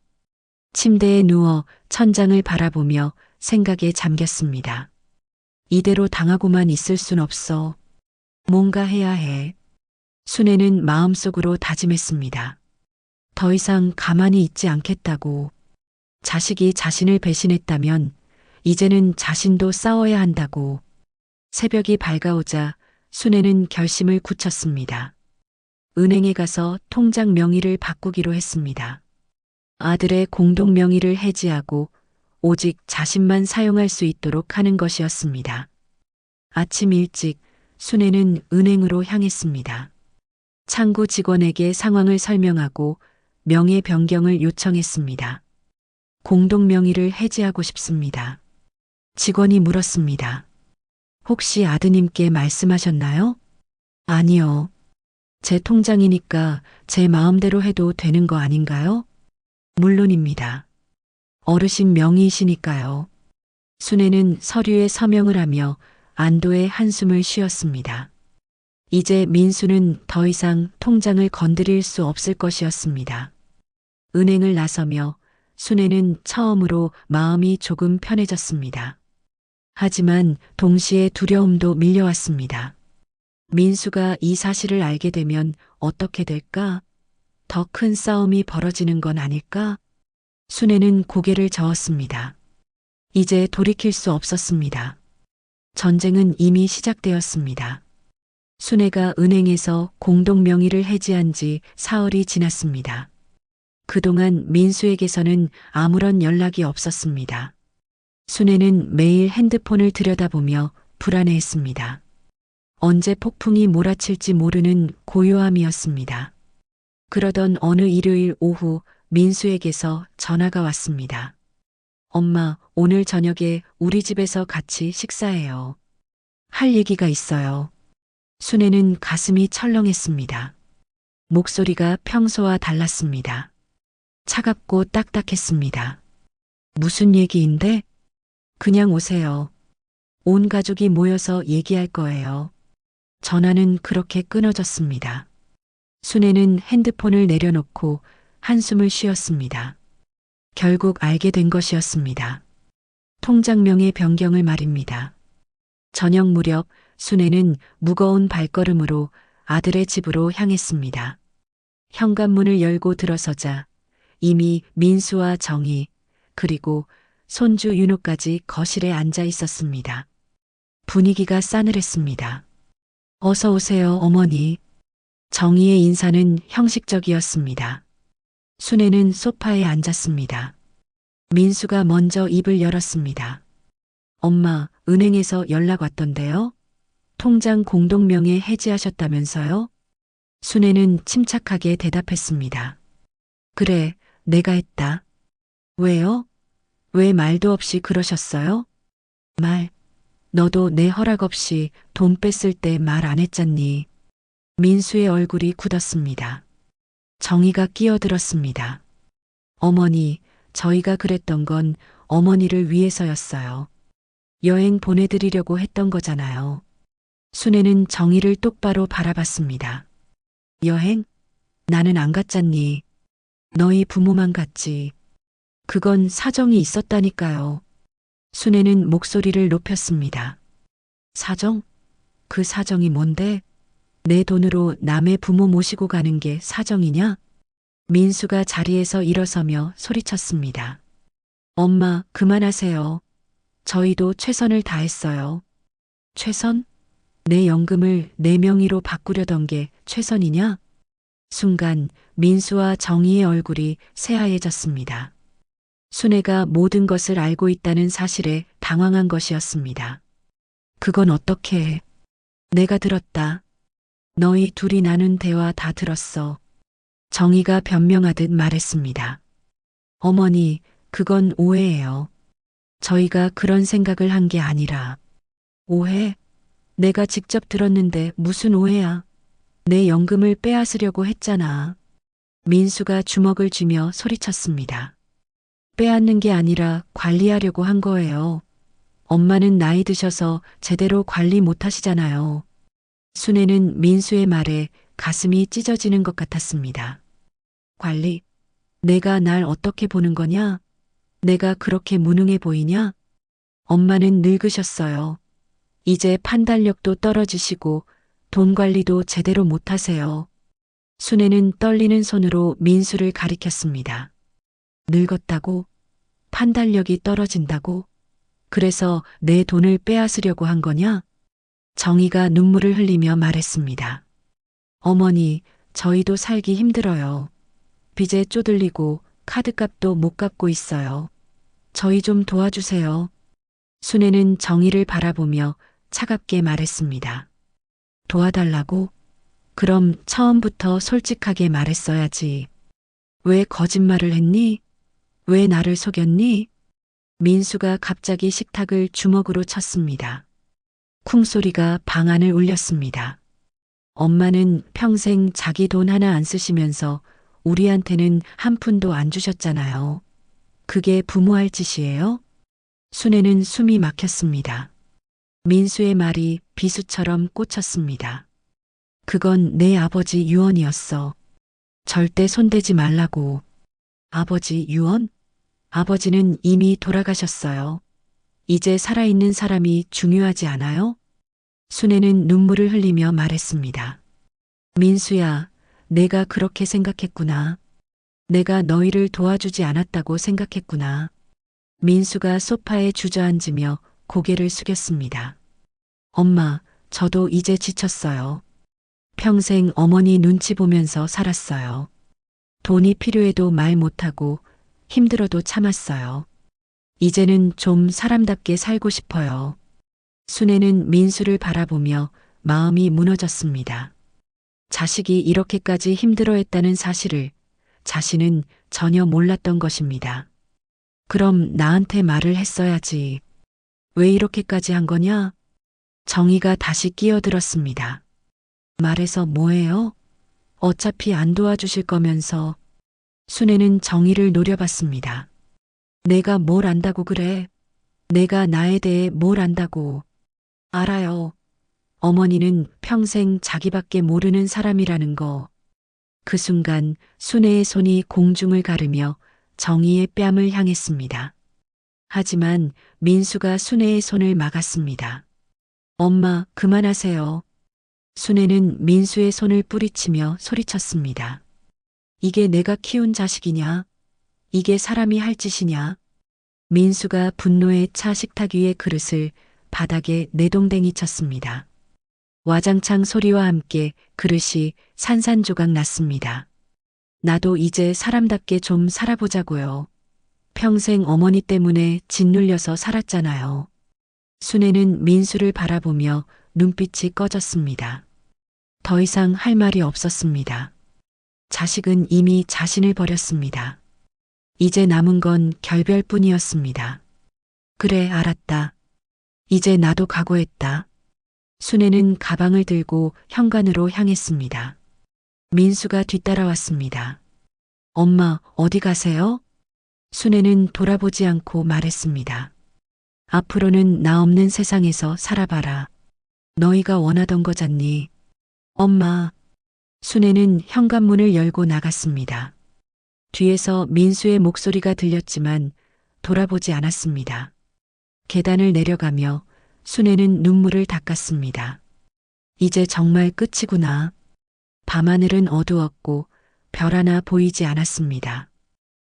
D: 침대에 누워 천장을 바라보며 생각에 잠겼습니다. 이대로 당하고만 있을 순 없어. 뭔가 해야 해. 순애는 마음속으로 다짐했습니다. 더 이상 가만히 있지 않겠다고. 자식이 자신을 배신했다면 이제는 자신도 싸워야 한다고. 새벽이 밝아오자 순애는 결심을 굳혔습니다. 은행에 가서 통장 명의를 바꾸기로 했습니다. 아들의 공동 명의를 해지하고 오직 자신만 사용할 수 있도록 하는 것이었습니다. 아침 일찍 순애는 은행으로 향했습니다. 창구 직원에게 상황을 설명하고 명예 변경을 요청했습니다. 공동 명의를 해지하고 싶습니다. 직원이 물었습니다. 혹시 아드님께 말씀하셨나요? 아니요. 제 통장이니까 제 마음대로 해도 되는 거 아닌가요? 물론입니다. 어르신 명의이시니까요. 순애는 서류에 서명을 하며 안도의 한숨을 쉬었습니다. 이제 민수는 더 이상 통장을 건드릴 수 없을 것이었습니다. 은행을 나서며 순애는 처음으로 마음이 조금 편해졌습니다. 하지만 동시에 두려움도 밀려왔습니다. 민수가 이 사실을 알게 되면 어떻게 될까? 더 큰 싸움이 벌어지는 건 아닐까? 순애는 고개를 저었습니다. 이제 돌이킬 수 없었습니다. 전쟁은 이미 시작되었습니다. 순애가 은행에서 공동 명의를 해지한 지 사흘이 지났습니다. 그동안 민수에게서는 아무런 연락이 없었습니다. 순애는 매일 핸드폰을 들여다보며 불안해했습니다. 언제 폭풍이 몰아칠지 모르는 고요함이었습니다. 그러던 어느 일요일 오후 민수에게서 전화가 왔습니다. 엄마, 오늘 저녁에 우리 집에서 같이 식사해요. 할 얘기가 있어요. 순애는 가슴이 철렁했습니다. 목소리가 평소와 달랐습니다. 차갑고 딱딱했습니다. 무슨 얘기인데? 그냥 오세요. 온 가족이 모여서 얘기할 거예요. 전화는 그렇게 끊어졌습니다. 순애는 핸드폰을 내려놓고 한숨을 쉬었습니다. 결국 알게 된 것이었습니다. 통장명의 변경을 말입니다. 저녁 무렵 순애는 무거운 발걸음으로 아들의 집으로 향했습니다. 현관문을 열고 들어서자 이미 민수와 정희 그리고 손주 윤호까지 거실에 앉아 있었습니다. 분위기가 싸늘했습니다. 어서 오세요, 어머니. 정희의 인사는 형식적이었습니다. 순애는 소파에 앉았습니다. 민수가 먼저 입을 열었습니다. 엄마, 은행에서 연락 왔던데요? 통장 공동명의 해지하셨다면서요? 순애는 침착하게 대답했습니다. 그래, 내가 했다. 왜요? 왜 말도 없이 그러셨어요? 너도 내 허락 없이 돈 뺐을 때 말 안 했잖니. 민수의 얼굴이 굳었습니다. 정희가 끼어들었습니다. 어머니, 저희가 그랬던 건 어머니를 위해서였어요. 여행 보내드리려고 했던 거잖아요. 순애는 정희를 똑바로 바라봤습니다. 여행? 나는 안 갔잖니. 너희 부모만 갔지. 그건 사정이 있었다니까요. 순애는 목소리를 높였습니다. 사정? 그 사정이 뭔데? 내 돈으로 남의 부모 모시고 가는 게 사정이냐? 민수가 자리에서 일어서며 소리쳤습니다. 엄마, 그만하세요. 저희도 최선을 다했어요. 최선? 내 연금을 내 명의로 바꾸려던 게 최선이냐? 순간 민수와 정희의 얼굴이 새하얘졌습니다. 순애가 모든 것을 알고 있다는 사실에 당황한 것이었습니다. 그건 어떻게 해? 내가 들었다. 너희 둘이 나눈 대화 다 들었어. 정희가 변명하듯 말했습니다. 어머니, 그건 오해예요. 저희가 그런 생각을 한 게 아니라. 오해? 내가 직접 들었는데 무슨 오해야? 내 연금을 빼앗으려고 했잖아. 민수가 주먹을 쥐며 소리쳤습니다. 빼앗는 게 아니라 관리하려고 한 거예요. 엄마는 나이 드셔서 제대로 관리 못 하시잖아요. 순애는 민수의 말에 가슴이 찢어지는 것 같았습니다. 관리? 내가 날 어떻게 보는 거냐? 내가 그렇게 무능해 보이냐? 엄마는 늙으셨어요. 이제 판단력도 떨어지시고 돈 관리도 제대로 못 하세요. 순애는 떨리는 손으로 민수를 가리켰습니다. 늙었다고? 판단력이 떨어진다고? 그래서 내 돈을 빼앗으려고 한 거냐? 정희가 눈물을 흘리며 말했습니다. 어머니, 저희도 살기 힘들어요. 빚에 쪼들리고 카드값도 못 갚고 있어요. 저희 좀 도와주세요. 순애는 정희를 바라보며 차갑게 말했습니다. 도와달라고? 그럼 처음부터 솔직하게 말했어야지. 왜 거짓말을 했니? 왜 나를 속였니? 민수가 갑자기 식탁을 주먹으로 쳤습니다. 쿵소리가 방 안을 울렸습니다. 엄마는 평생 자기 돈 하나 안 쓰시면서 우리한테는 한 푼도 안 주셨잖아요. 그게 부모할 짓이에요? 순애는 숨이 막혔습니다. 민수의 말이 비수처럼 꽂혔습니다. 그건 내 아버지 유언이었어. 절대 손대지 말라고. 아버지 유언? 아버지는 이미 돌아가셨어요. 이제 살아있는 사람이 중요하지 않아요? 순애는 눈물을 흘리며 말했습니다. 민수야, 내가 그렇게 생각했구나. 내가 너희를 도와주지 않았다고 생각했구나. 민수가 소파에 주저앉으며 고개를 숙였습니다. 엄마, 저도 이제 지쳤어요. 평생 어머니 눈치 보면서 살았어요. 돈이 필요해도 말 못하고 힘들어도 참았어요. 이제는 좀 사람답게 살고 싶어요. 순애는 민수를 바라보며 마음이 무너졌습니다. 자식이 이렇게까지 힘들어했다는 사실을 자신은 전혀 몰랐던 것입니다. 그럼 나한테 말을 했어야지. 왜 이렇게까지 한 거냐? 정희가 다시 끼어들었습니다. 말해서 뭐해요? 어차피 안 도와주실 거면서. 순애는 정희를 노려봤습니다. 내가 뭘 안다고 그래? 내가 나에 대해 뭘 안다고. 알아요. 어머니는 평생 자기밖에 모르는 사람이라는 거. 그 순간 순애의 손이 공중을 가르며 정희의 뺨을 향했습니다. 하지만 민수가 순애의 손을 막았습니다. 엄마, 그만하세요. 순애는 민수의 손을 뿌리치며 소리쳤습니다. 이게 내가 키운 자식이냐? 이게 사람이 할 짓이냐? 민수가 분노에 차 식탁 위의 그릇을 바닥에 내동댕이 쳤습니다. 와장창 소리와 함께 그릇이 산산조각 났습니다. 나도 이제 사람답게 좀 살아보자고요. 평생 어머니 때문에 짓눌려서 살았잖아요. 순애는 민수를 바라보며 눈빛이 꺼졌습니다. 더 이상 할 말이 없었습니다. 자식은 이미 자신을 버렸습니다. 이제 남은 건 결별뿐이었습니다. 그래, 알았다. 이제 나도 각오했다. 순애는 가방을 들고 현관으로 향했습니다. 민수가 뒤따라왔습니다. 엄마, 어디 가세요? 순애는 돌아보지 않고 말했습니다. 앞으로는 나 없는 세상에서 살아봐라. 너희가 원하던 거잖니. 엄마. 순애는 현관문을 열고 나갔습니다. 뒤에서 민수의 목소리가 들렸지만 돌아보지 않았습니다. 계단을 내려가며 순애는 눈물을 닦았습니다. 이제 정말 끝이구나. 밤하늘은 어두웠고 별 하나 보이지 않았습니다.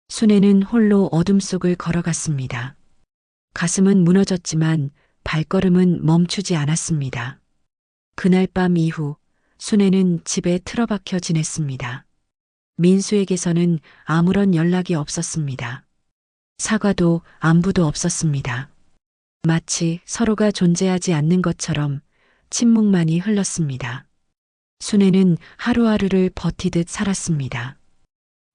D: 순애는 홀로 어둠 속을 걸어갔습니다. 가슴은 무너졌지만 발걸음은 멈추지 않았습니다. 그날 밤 이후 순애는 집에 틀어박혀 지냈습니다. 민수에게서는 아무런 연락이 없었습니다. 사과도 안부도 없었습니다. 마치 서로가 존재하지 않는 것처럼 침묵만이 흘렀습니다. 순애는 하루하루를 버티듯 살았습니다.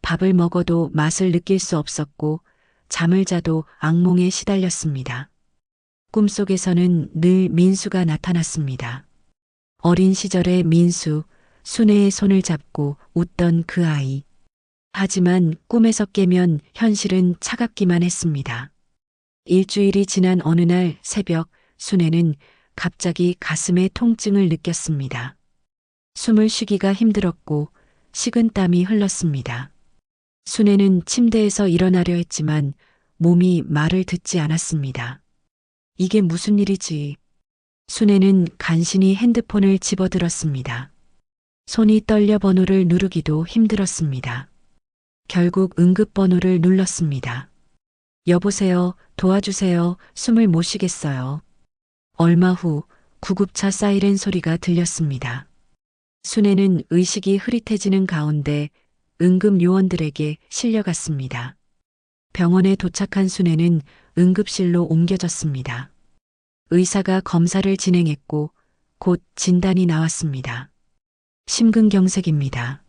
D: 밥을 먹어도 맛을 느낄 수 없었고 잠을 자도 악몽에 시달렸습니다. 꿈속에서는 늘 민수가 나타났습니다. 어린 시절의 민수, 순애의 손을 잡고 웃던 그 아이. 하지만 꿈에서 깨면 현실은 차갑기만 했습니다. 일주일이 지난 어느 날 새벽 순애는 갑자기 가슴에 통증을 느꼈습니다. 숨을 쉬기가 힘들었고 식은땀이 흘렀습니다. 순애는 침대에서 일어나려 했지만 몸이 말을 듣지 않았습니다. 이게 무슨 일이지? 순애는 간신히 핸드폰을 집어들었습니다. 손이 떨려 번호를 누르기도 힘들었습니다. 결국 응급번호를 눌렀습니다. 여보세요, 도와주세요, 숨을 못 쉬겠어요. 얼마 후 구급차 사이렌 소리가 들렸습니다. 순애는 의식이 흐릿해지는 가운데 응급 요원들에게 실려갔습니다. 병원에 도착한 순애는 응급실로 옮겨졌습니다. 의사가 검사를 진행했고 곧 진단이 나왔습니다. 심근경색입니다.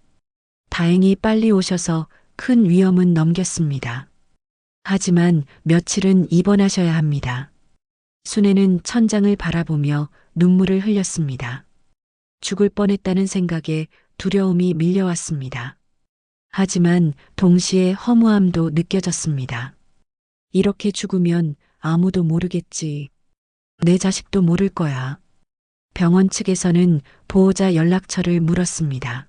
D: 다행히 빨리 오셔서 큰 위험은 넘겼습니다. 하지만 며칠은 입원하셔야 합니다. 순애는 천장을 바라보며 눈물을 흘렸습니다. 죽을 뻔했다는 생각에 두려움이 밀려왔습니다. 하지만 동시에 허무함도 느껴졌습니다. 이렇게 죽으면 아무도 모르겠지. 내 자식도 모를 거야. 병원 측에서는 보호자 연락처를 물었습니다.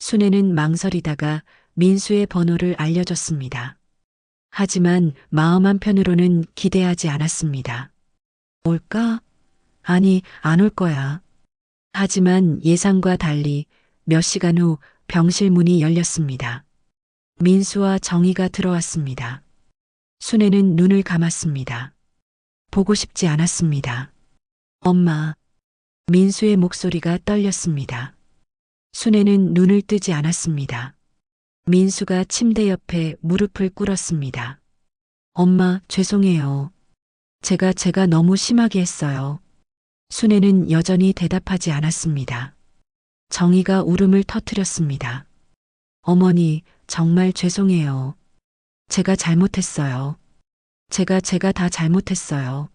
D: 순애는 망설이다가 민수의 번호를 알려줬습니다. 하지만 마음 한편으로는 기대하지 않았습니다. 올까? 아니, 안 올 거야. 하지만 예상과 달리 몇 시간 후 병실 문이 열렸습니다. 민수와 정희가 들어왔습니다. 순애는 눈을 감았습니다. 보고 싶지 않았습니다. 엄마. 민수의 목소리가 떨렸습니다. 순애는 눈을 뜨지 않았습니다. 민수가 침대 옆에 무릎을 꿇었습니다. 엄마, 죄송해요. 제가 너무 심하게 했어요. 순애는 여전히 대답하지 않았습니다. 정희가 울음을 터뜨렸습니다. 어머니, 정말 죄송해요. 제가 잘못했어요. 제가 다 잘못했어요.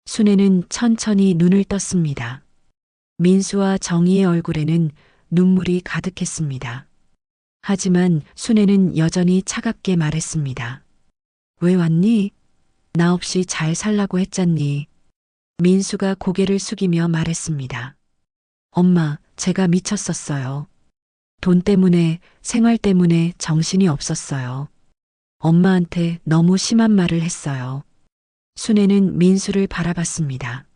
D: 순애는 천천히 눈을 떴습니다. 민수와 정희의 얼굴에는 눈물이 가득했습니다. 하지만 순애는 여전히 차갑게 말했습니다. 왜 왔니? 나 없이 잘 살라고 했잖니. 민수가 고개를 숙이며 말했습니다. 엄마, 제가 미쳤었어요. 돈 때문에, 생활 때문에 정신이 없었어요. 엄마한테 너무 심한 말을 했어요. 순애는 민수를 바라봤습니다.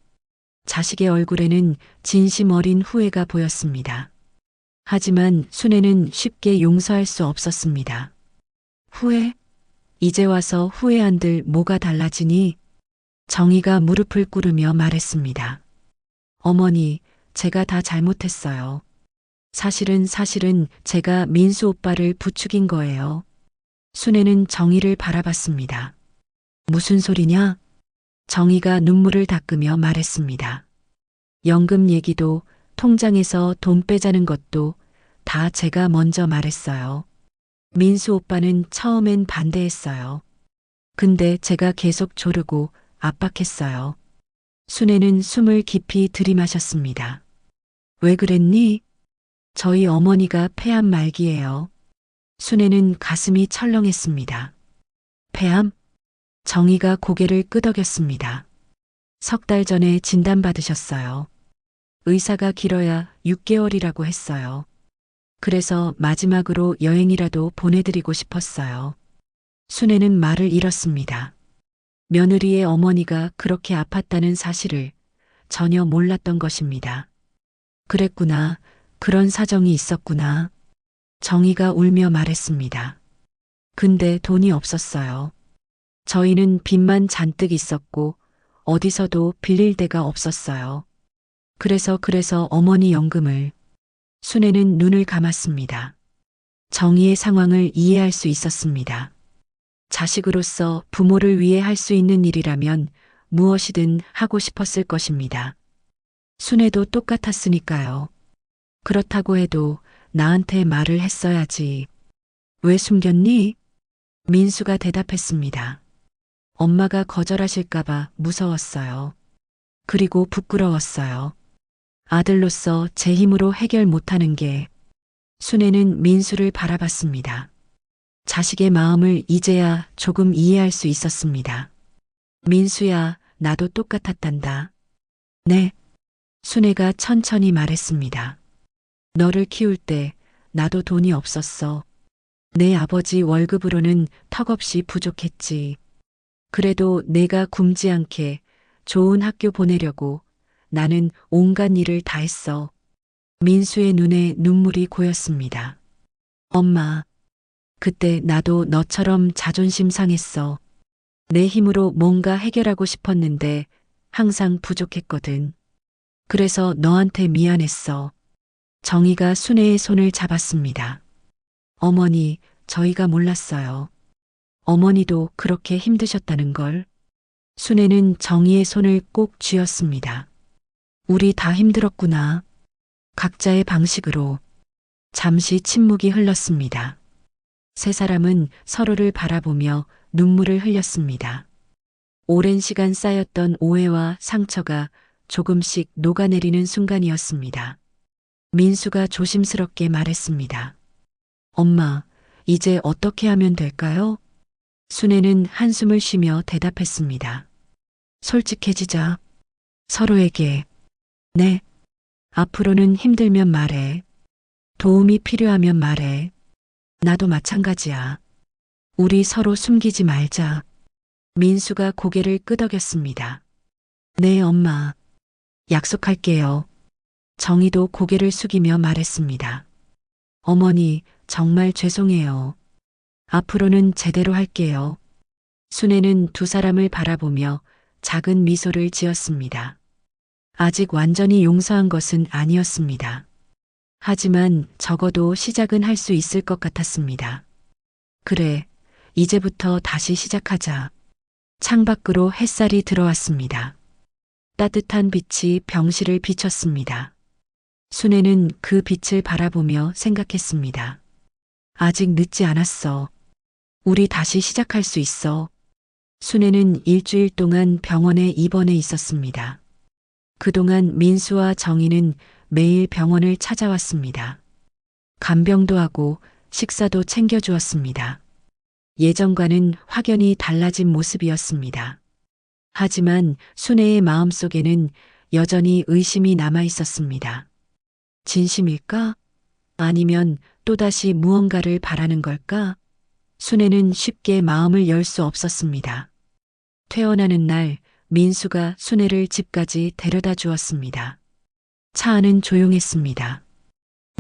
D: 자식의 얼굴에는 진심 어린 후회가 보였습니다. 하지만 순애는 쉽게 용서할 수 없었습니다. 후회? 이제 와서 후회한들 뭐가 달라지니? 정희가 무릎을 꿇으며 말했습니다. 어머니, 제가 다 잘못했어요. 사실은 제가 민수 오빠를 부추긴 거예요. 순애는 정희를 바라봤습니다. 무슨 소리냐? 정희가 눈물을 닦으며 말했습니다. 연금 얘기도 통장에서 돈 빼자는 것도 다 제가 먼저 말했어요. 민수 오빠는 처음엔 반대했어요. 근데 제가 계속 조르고 압박했어요. 순애는 숨을 깊이 들이마셨습니다. 왜 그랬니? 저희 어머니가 폐암 말기예요. 순애는 가슴이 철렁했습니다. 폐암? 정희가 고개를 끄덕였습니다. 석 달 전에 진단받으셨어요. 의사가 길어야 6개월이라고 했어요. 그래서 마지막으로 여행이라도 보내드리고 싶었어요. 순애는 말을 잃었습니다. 며느리의 어머니가 그렇게 아팠다는 사실을 전혀 몰랐던 것입니다. 그랬구나. 그런 사정이 있었구나. 정희가 울며 말했습니다. 근데 돈이 없었어요. 저희는 빚만 잔뜩 있었고 어디서도 빌릴 데가 없었어요. 그래서 어머니 연금을. 순애는 눈을 감았습니다. 정희의 상황을 이해할 수 있었습니다. 자식으로서 부모를 위해 할 수 있는 일이라면 무엇이든 하고 싶었을 것입니다. 순애도 똑같았으니까요. 그렇다고 해도 나한테 말을 했어야지. 왜 숨겼니? 민수가 대답했습니다. 엄마가 거절하실까봐 무서웠어요. 그리고 부끄러웠어요. 아들로서 제 힘으로 해결 못하는 게. 순애는 민수를 바라봤습니다. 자식의 마음을 이제야 조금 이해할 수 있었습니다. 민수야, 나도 똑같았단다. 네. 순애가 천천히 말했습니다. 너를 키울 때 나도 돈이 없었어. 내 아버지 월급으로는 턱없이 부족했지. 그래도 내가 굶지 않게 좋은 학교 보내려고 나는 온갖 일을 다 했어. 민수의 눈에 눈물이 고였습니다. 엄마, 그때 나도 너처럼 자존심 상했어. 내 힘으로 뭔가 해결하고 싶었는데 항상 부족했거든. 그래서 너한테 미안했어. 정희가 순애의 손을 잡았습니다. 어머니, 저희가 몰랐어요. 어머니도 그렇게 힘드셨다는 걸. 순애는 정희의 손을 꼭 쥐었습니다. 우리 다 힘들었구나. 각자의 방식으로. 잠시 침묵이 흘렀습니다. 세 사람은 서로를 바라보며 눈물을 흘렸습니다. 오랜 시간 쌓였던 오해와 상처가 조금씩 녹아내리는 순간이었습니다. 민수가 조심스럽게 말했습니다. 엄마, 이제 어떻게 하면 될까요? 순애는 한숨을 쉬며 대답했습니다. 솔직해지자. 서로에게. 네. 앞으로는 힘들면 말해. 도움이 필요하면 말해. 나도 마찬가지야. 우리 서로 숨기지 말자. 민수가 고개를 끄덕였습니다. 네, 엄마. 약속할게요. 정희도 고개를 숙이며 말했습니다. 어머니, 정말 죄송해요. 앞으로는 제대로 할게요. 순애는 두 사람을 바라보며 작은 미소를 지었습니다. 아직 완전히 용서한 것은 아니었습니다. 하지만 적어도 시작은 할 수 있을 것 같았습니다. 그래, 이제부터 다시 시작하자. 창밖으로 햇살이 들어왔습니다. 따뜻한 빛이 병실을 비췄습니다. 순애는 그 빛을 바라보며 생각했습니다. 아직 늦지 않았어. 우리 다시 시작할 수 있어. 순애는 일주일 동안 병원에 입원해 있었습니다. 그동안 민수와 정희는 매일 병원을 찾아왔습니다. 간병도 하고 식사도 챙겨주었습니다. 예전과는 확연히 달라진 모습이었습니다. 하지만 순애의 마음속에는 여전히 의심이 남아 있었습니다. 진심일까? 아니면 또다시 무언가를 바라는 걸까? 순애는 쉽게 마음을 열 수 없었습니다. 퇴원하는 날 민수가 순애를 집까지 데려다 주었습니다. 차 안은 조용했습니다.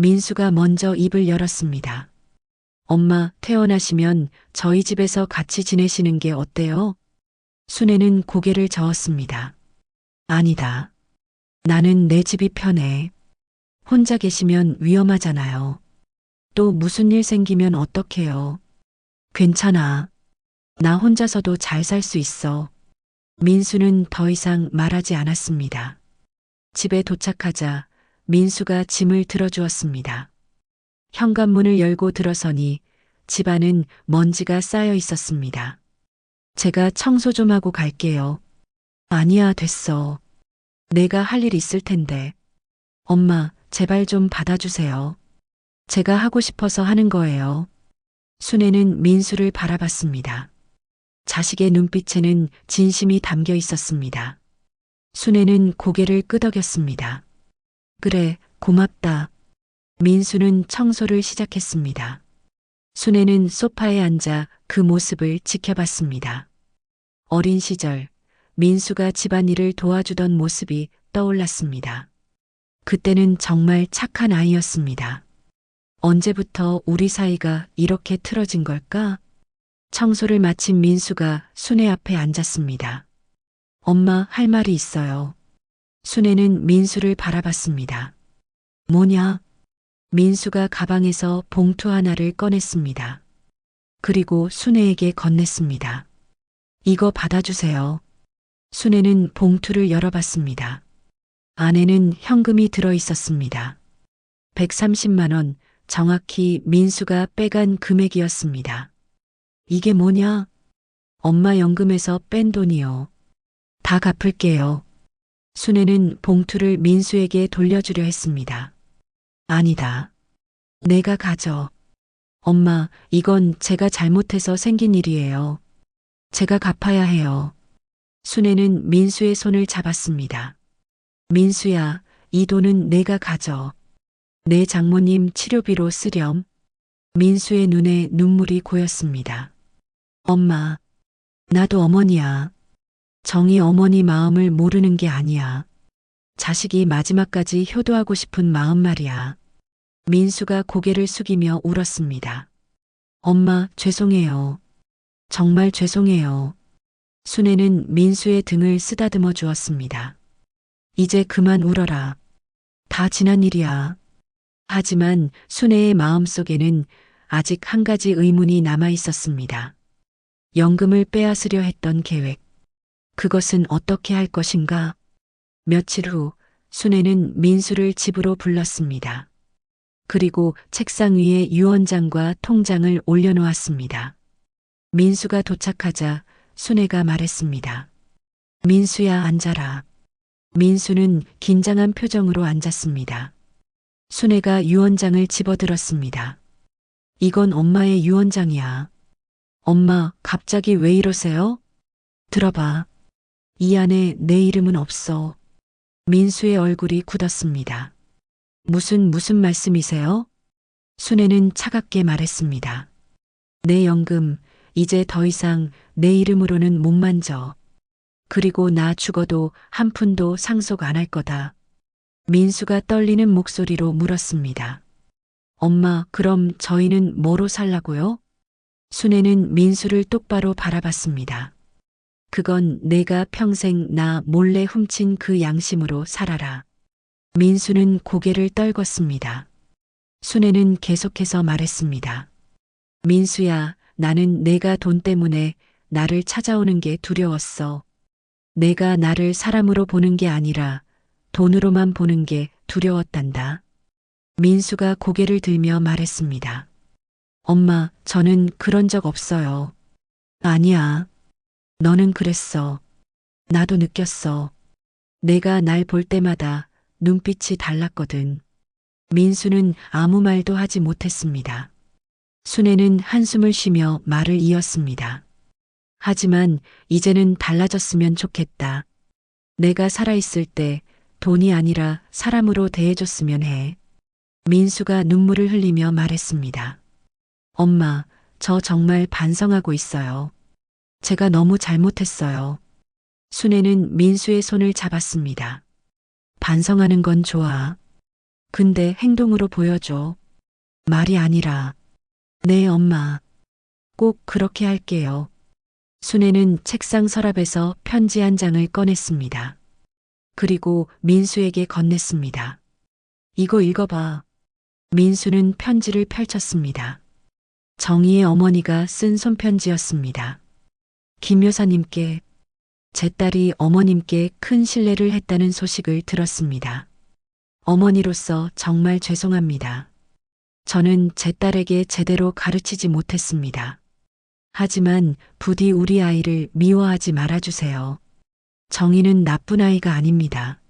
D: 민수가 먼저 입을 열었습니다. 엄마, 퇴원하시면 저희 집에서 같이 지내시는 게 어때요? 순애는 고개를 저었습니다. 아니다. 나는 내 집이 편해. 혼자 계시면 위험하잖아요. 또 무슨 일 생기면 어떡해요? 괜찮아. 나 혼자서도 잘 살 수 있어. 민수는 더 이상 말하지 않았습니다. 집에 도착하자 민수가 짐을 들어주었습니다. 현관문을 열고 들어서니 집안은 먼지가 쌓여 있었습니다. 제가 청소 좀 하고 갈게요. 아니야, 됐어. 내가 할 일 있을 텐데. 엄마, 제발 좀 받아주세요. 제가 하고 싶어서 하는 거예요. 순애는 민수를 바라봤습니다. 자식의 눈빛에는 진심이 담겨 있었습니다. 순애는 고개를 끄덕였습니다. 그래, 고맙다. 민수는 청소를 시작했습니다. 순애는 소파에 앉아 그 모습을 지켜봤습니다. 어린 시절 민수가 집안일을 도와주던 모습이 떠올랐습니다. 그때는 정말 착한 아이였습니다. 언제부터 우리 사이가 이렇게 틀어진 걸까? 청소를 마친 민수가 순애 앞에 앉았습니다. 엄마, 할 말이 있어요. 순애는 민수를 바라봤습니다. 뭐냐? 민수가 가방에서 봉투 하나를 꺼냈습니다. 그리고 순애에게 건넸습니다. 이거 받아주세요. 순애는 봉투를 열어봤습니다. 안에는 현금이 들어 있었습니다. 130만 원, 정확히 민수가 빼간 금액이었습니다. 이게 뭐냐? 엄마 연금에서 뺀 돈이요. 다 갚을게요. 순애는 봉투를 민수에게 돌려주려 했습니다. 아니다. 내가 가져. 엄마, 이건 제가 잘못해서 생긴 일이에요. 제가 갚아야 해요. 순애는 민수의 손을 잡았습니다. 민수야, 이 돈은 내가 가져. 내 장모님 치료비로 쓰렴. 민수의 눈에 눈물이 고였습니다. 엄마, 나도 어머니야. 정이 어머니 마음을 모르는 게 아니야. 자식이 마지막까지 효도하고 싶은 마음 말이야. 민수가 고개를 숙이며 울었습니다. 엄마, 죄송해요. 정말 죄송해요. 순애는 민수의 등을 쓰다듬어 주었습니다. 이제 그만 울어라. 다 지난 일이야. 하지만 순애의 마음속에는 아직 한 가지 의문이 남아 있었습니다. 연금을 빼앗으려 했던 계획. 그것은 어떻게 할 것인가? 며칠 후 순애는 민수를 집으로 불렀습니다. 그리고 책상 위에 유언장과 통장을 올려놓았습니다. 민수가 도착하자 순애가 말했습니다. 민수야, 앉아라. 민수는 긴장한 표정으로 앉았습니다. 순애가 유언장을 집어들었습니다. 이건 엄마의 유언장이야. 엄마, 갑자기 왜 이러세요? 들어봐. 이 안에 내 이름은 없어. 민수의 얼굴이 굳었습니다. 무슨 말씀이세요? 순애는 차갑게 말했습니다. 내 연금, 이제 더 이상 내 이름으로는 못 만져. 그리고 나 죽어도 한 푼도 상속 안 할 거다. 민수가 떨리는 목소리로 물었습니다. 엄마, 그럼 저희는 뭐로 살라고요? 순애는 민수를 똑바로 바라봤습니다. 그건 내가 평생 나 몰래 훔친 그 양심으로 살아라. 민수는 고개를 떨궜습니다. 순애는 계속해서 말했습니다. 민수야, 나는 내가 돈 때문에 나를 찾아오는 게 두려웠어. 내가 나를 사람으로 보는 게 아니라 돈으로만 보는 게 두려웠단다. 민수가 고개를 들며 말했습니다. 엄마, 저는 그런 적 없어요. 아니야. 너는 그랬어. 나도 느꼈어. 내가 날 볼 때마다 눈빛이 달랐거든. 민수는 아무 말도 하지 못했습니다. 순애는 한숨을 쉬며 말을 이었습니다. 하지만 이제는 달라졌으면 좋겠다. 내가 살아있을 때 돈이 아니라 사람으로 대해줬으면 해. 민수가 눈물을 흘리며 말했습니다. 엄마, 저 정말 반성하고 있어요. 제가 너무 잘못했어요. 순애는 민수의 손을 잡았습니다. 반성하는 건 좋아. 근데 행동으로 보여줘. 말이 아니라. 네, 엄마. 꼭 그렇게 할게요. 순애는 책상 서랍에서 편지 한 장을 꺼냈습니다. 그리고 민수에게 건넸습니다. 이거 읽어봐. 민수는 편지를 펼쳤습니다. 정희의 어머니가 쓴 손편지였습니다. 김 여사님께, 제 딸이 어머님께 큰 신뢰를 했다는 소식을 들었습니다. 어머니로서 정말 죄송합니다. 저는 제 딸에게 제대로 가르치지 못했습니다. 하지만 부디 우리 아이를 미워하지 말아주세요. 정희는 나쁜 아이가 아닙니다.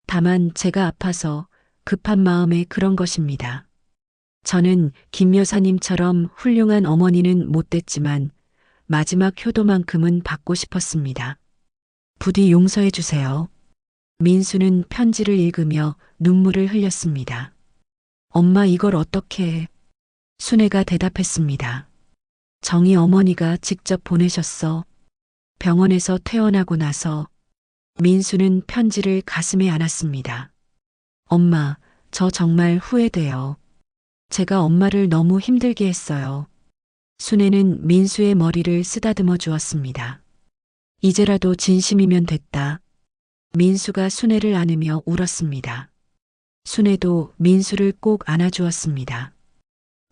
D: 다만 제가 아파서 급한 마음에 그런 것입니다. 저는 김 여사님처럼 훌륭한 어머니는 못 됐지만 마지막 효도만큼은 받고 싶었습니다. 부디 용서해 주세요. 민수는 편지를 읽으며 눈물을 흘렸습니다. 엄마 이걸 어떻게 해? 순애가 대답했습니다. 정희 어머니가 직접 보내셨어. 병원에서 퇴원하고 나서 민수는 편지를 가슴에 안았습니다. 엄마, 저 정말 후회돼요. 제가 엄마를 너무 힘들게 했어요. 순애는 민수의 머리를 쓰다듬어 주었습니다. 이제라도 진심이면 됐다. 민수가 순애를 안으며 울었습니다. 순애도 민수를 꼭 안아주었습니다.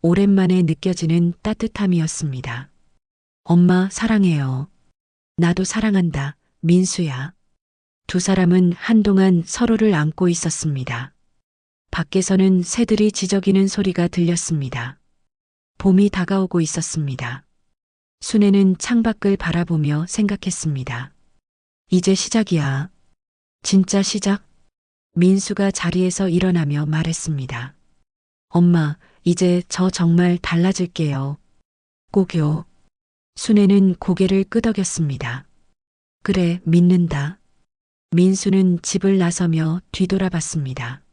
D: 오랜만에 느껴지는 따뜻함이었습니다. 엄마 사랑해요. 나도 사랑한다, 민수야. 두 사람은 한동안 서로를 안고 있었습니다. 밖에서는 새들이 지저귀는 소리가 들렸습니다. 봄이 다가오고 있었습니다. 순애는 창밖을 바라보며 생각했습니다. 이제 시작이야. 진짜 시작? 민수가 자리에서 일어나며 말했습니다. 엄마, 이제 저 정말 달라질게요. 꼭요. 순애는 고개를 끄덕였습니다. 그래, 믿는다. 민수는 집을 나서며 뒤돌아봤습니다.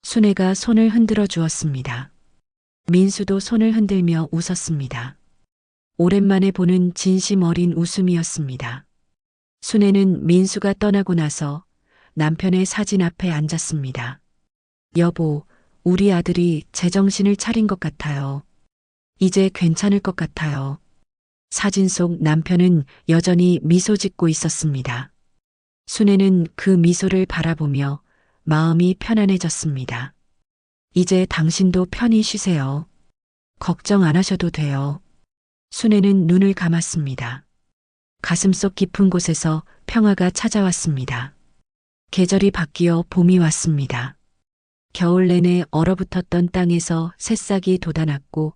D: 순애가 손을 흔들어 주었습니다. 민수도 손을 흔들며 웃었습니다. 오랜만에 보는 진심 어린 웃음이었습니다. 순애는 민수가 떠나고 나서 남편의 사진 앞에 앉았습니다. 여보, 우리 아들이 제정신을 차린 것 같아요. 이제 괜찮을 것 같아요. 사진 속 남편은 여전히 미소 짓고 있었습니다. 순애는 그 미소를 바라보며 마음이 편안해졌습니다. 이제 당신도 편히 쉬세요. 걱정 안 하셔도 돼요. 순애는 눈을 감았습니다. 가슴속 깊은 곳에서 평화가 찾아왔습니다. 계절이 바뀌어 봄이 왔습니다. 겨울 내내 얼어붙었던 땅에서 새싹이 돋아났고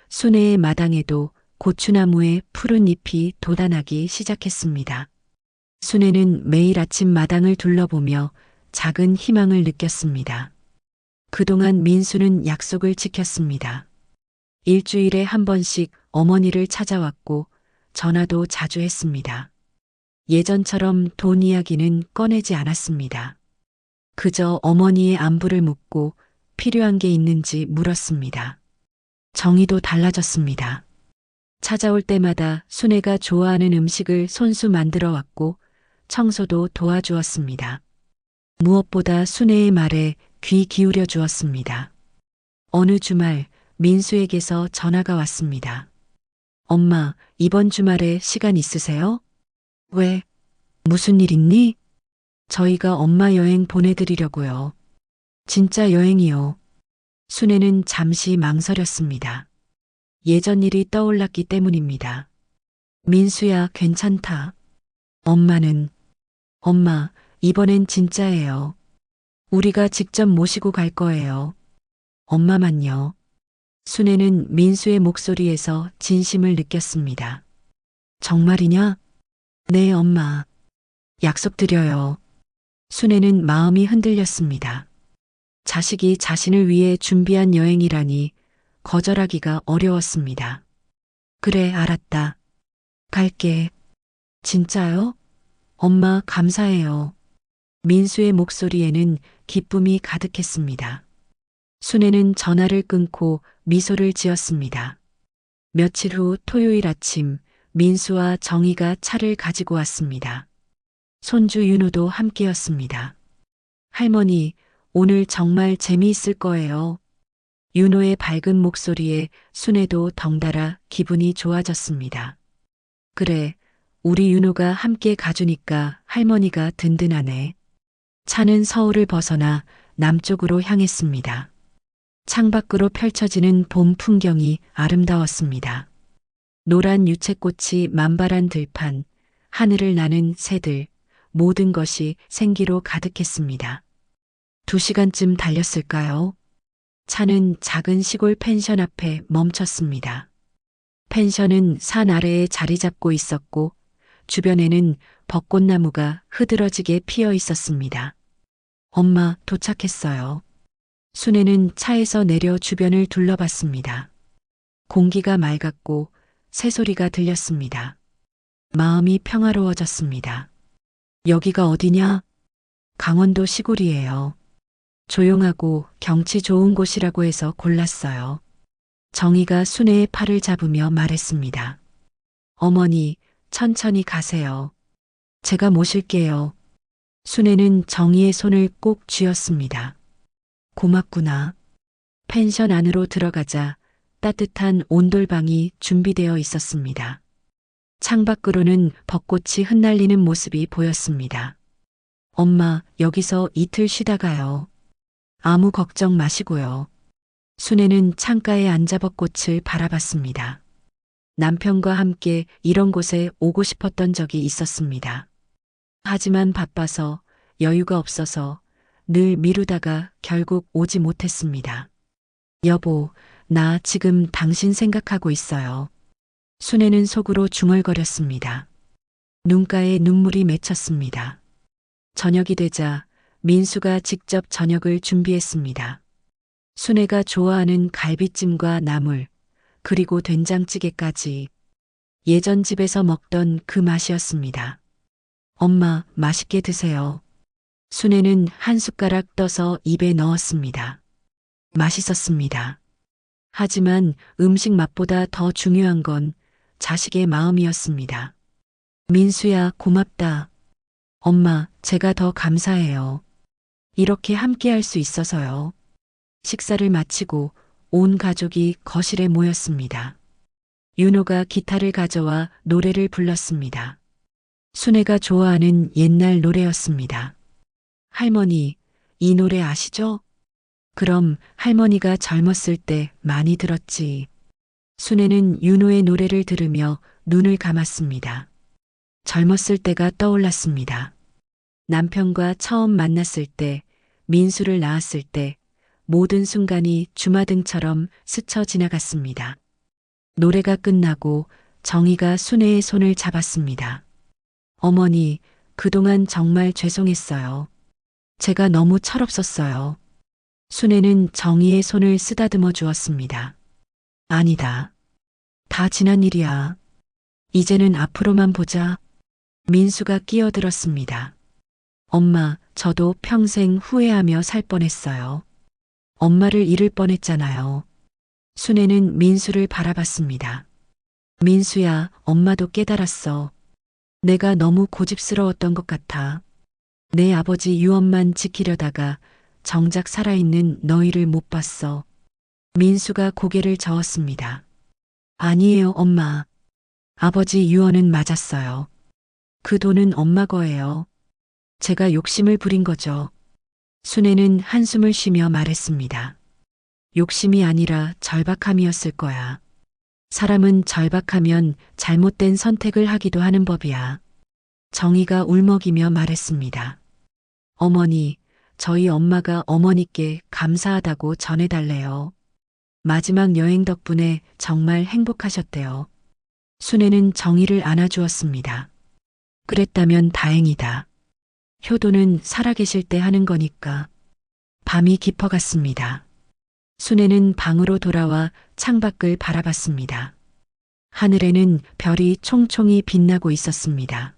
D: 순애의 마당에도 고추나무에 푸른 잎이 돋아나기 시작했습니다. 순애는 매일 아침 마당을 둘러보며 작은 희망을 느꼈습니다. 그동안 민수는 약속을 지켰습니다. 일주일에 한 번씩 어머니를 찾아왔고 전화도 자주 했습니다. 예전처럼 돈 이야기는 꺼내지 않았습니다. 그저 어머니의 안부를 묻고 필요한 게 있는지 물었습니다. 정희도 달라졌습니다. 찾아올 때마다 순애가 좋아하는 음식을 손수 만들어 왔고 청소도 도와주었습니다. 무엇보다 순애의 말에 귀 기울여 주었습니다. 어느 주말 민수에게서 전화가 왔습니다. 엄마, 이번 주말에 시간 있으세요? 왜? 무슨 일 있니? 저희가 엄마 여행 보내드리려고요. 진짜 여행이요. 순애는 잠시 망설였습니다. 예전 일이 떠올랐기 때문입니다. 민수야, 괜찮다. 엄마는? 엄마, 이번엔 진짜예요. 우리가 직접 모시고 갈 거예요. 엄마만요. 순애는 민수의 목소리에서 진심을 느꼈습니다. 정말이냐? 네, 엄마. 약속드려요. 순애는 마음이 흔들렸습니다. 자식이 자신을 위해 준비한 여행이라니 거절하기가 어려웠습니다. 그래, 알았다. 갈게. 진짜요? 엄마, 감사해요. 민수의 목소리에는 기쁨이 가득했습니다. 순애는 전화를 끊고 미소를 지었습니다. 며칠 후 토요일 아침, 민수와 정희가 차를 가지고 왔습니다. 손주 윤호도 함께였습니다. 할머니, 오늘 정말 재미있을 거예요. 윤호의 밝은 목소리에 순애도 덩달아 기분이 좋아졌습니다. 그래, 우리 윤호가 함께 가주니까 할머니가 든든하네. 차는 서울을 벗어나 남쪽으로 향했습니다. 창밖으로 펼쳐지는 봄 풍경이 아름다웠습니다. 노란 유채꽃이 만발한 들판, 하늘을 나는 새들, 모든 것이 생기로 가득했습니다. 2시간쯤 달렸을까요? 차는 작은 시골 펜션 앞에 멈췄습니다. 펜션은 산 아래에 자리 잡고 있었고 주변에는 벚꽃나무가 흐드러지게 피어 있었습니다. 엄마, 도착했어요. 순애는 차에서 내려 주변을 둘러봤습니다. 공기가 맑았고 새소리가 들렸습니다. 마음이 평화로워졌습니다. 여기가 어디냐? 강원도 시골이에요. 조용하고 경치 좋은 곳이라고 해서 골랐어요. 정희가 순애의 팔을 잡으며 말했습니다. 어머니, 천천히 가세요. 제가 모실게요. 순애는 정희의 손을 꼭 쥐었습니다. 고맙구나. 펜션 안으로 들어가자 따뜻한 온돌방이 준비되어 있었습니다. 창밖으로는 벚꽃이 흩날리는 모습이 보였습니다. 엄마, 여기서 이틀 쉬다 가요. 아무 걱정 마시고요. 순애는 창가에 앉아 벚꽃을 바라봤습니다. 남편과 함께 이런 곳에 오고 싶었던 적이 있었습니다. 하지만 바빠서 여유가 없어서 늘 미루다가 결국 오지 못했습니다. 여보, 나 지금 당신 생각하고 있어요. 순애는 속으로 중얼거렸습니다. 눈가에 눈물이 맺혔습니다. 저녁이 되자 민수가 직접 저녁을 준비했습니다. 순애가 좋아하는 갈비찜과 나물, 그리고 된장찌개까지 예전 집에서 먹던 그 맛이었습니다. 엄마, 맛있게 드세요. 순애는 한 숟가락 떠서 입에 넣었습니다. 맛있었습니다. 하지만 음식 맛보다 더 중요한 건 자식의 마음이었습니다. 민수야, 고맙다. 엄마, 제가 더 감사해요. 이렇게 함께 할 수 있어서요. 식사를 마치고 온 가족이 거실에 모였습니다. 윤호가 기타를 가져와 노래를 불렀습니다. 순애가 좋아하는 옛날 노래였습니다. 할머니, 이 노래 아시죠? 그럼 할머니가 젊었을 때 많이 들었지. 순애는 윤호의 노래를 들으며 눈을 감았습니다. 젊었을 때가 떠올랐습니다. 남편과 처음 만났을 때, 민수를 낳았을 때, 모든 순간이 주마등처럼 스쳐 지나갔습니다. 노래가 끝나고 정희가 순애의 손을 잡았습니다. 어머니, 그동안 정말 죄송했어요. 제가 너무 철없었어요. 순애는 정희의 손을 쓰다듬어 주었습니다. 아니다. 다 지난 일이야. 이제는 앞으로만 보자. 민수가 끼어들었습니다. 엄마, 저도 평생 후회하며 살 뻔했어요. 엄마를 잃을 뻔했잖아요. 순애는 민수를 바라봤습니다. 민수야, 엄마도 깨달았어. 내가 너무 고집스러웠던 것 같아. 내 아버지 유언만 지키려다가 정작 살아있는 너희를 못 봤어. 민수가 고개를 저었습니다. 아니에요, 엄마. 아버지 유언은 맞았어요. 그 돈은 엄마 거예요. 제가 욕심을 부린 거죠. 순애는 한숨을 쉬며 말했습니다. 욕심이 아니라 절박함이었을 거야. 사람은 절박하면 잘못된 선택을 하기도 하는 법이야. 정희가 울먹이며 말했습니다. 어머니, 저희 엄마가 어머니께 감사하다고 전해달래요. 마지막 여행 덕분에 정말 행복하셨대요. 순애는 정희를 안아주었습니다. 그랬다면 다행이다. 효도는 살아계실 때 하는 거니까. 밤이 깊어갔습니다. 순애는 방으로 돌아와 창밖을 바라봤습니다. 하늘에는 별이 총총히 빛나고 있었습니다.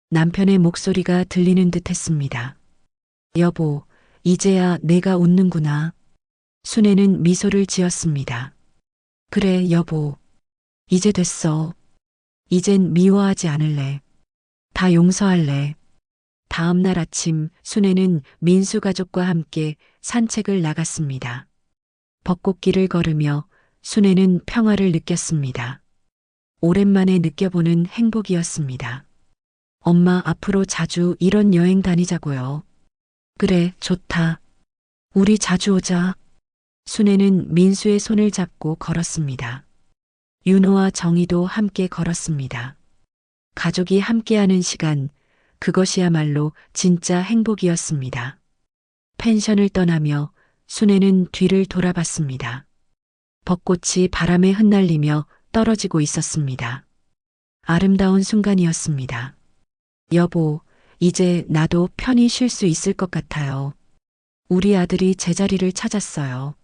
D: 남편의 목소리가 들리는 듯 했습니다. 여보, 이제야 내가 웃는구나. 순애는 미소를 지었습니다. 그래, 여보. 이제 됐어. 이젠 미워하지 않을래. 다 용서할래. 다음 날 아침 순애는 민수 가족과 함께 산책을 나갔습니다. 벚꽃길을 걸으며 순애는 평화를 느꼈습니다. 오랜만에 느껴보는 행복이었습니다. 엄마, 앞으로 자주 이런 여행 다니자고요. 그래, 좋다. 우리 자주 오자. 순애는 민수의 손을 잡고 걸었습니다. 윤호와 정희도 함께 걸었습니다. 가족이 함께하는 시간, 그것이야말로 진짜 행복이었습니다. 펜션을 떠나며 순애는 뒤를 돌아봤습니다. 벚꽃이 바람에 흩날리며 떨어지고 있었습니다. 아름다운 순간이었습니다. 여보, 이제 나도 편히 쉴 수 있을 것 같아요. 우리 아들이 제자리를 찾았어요.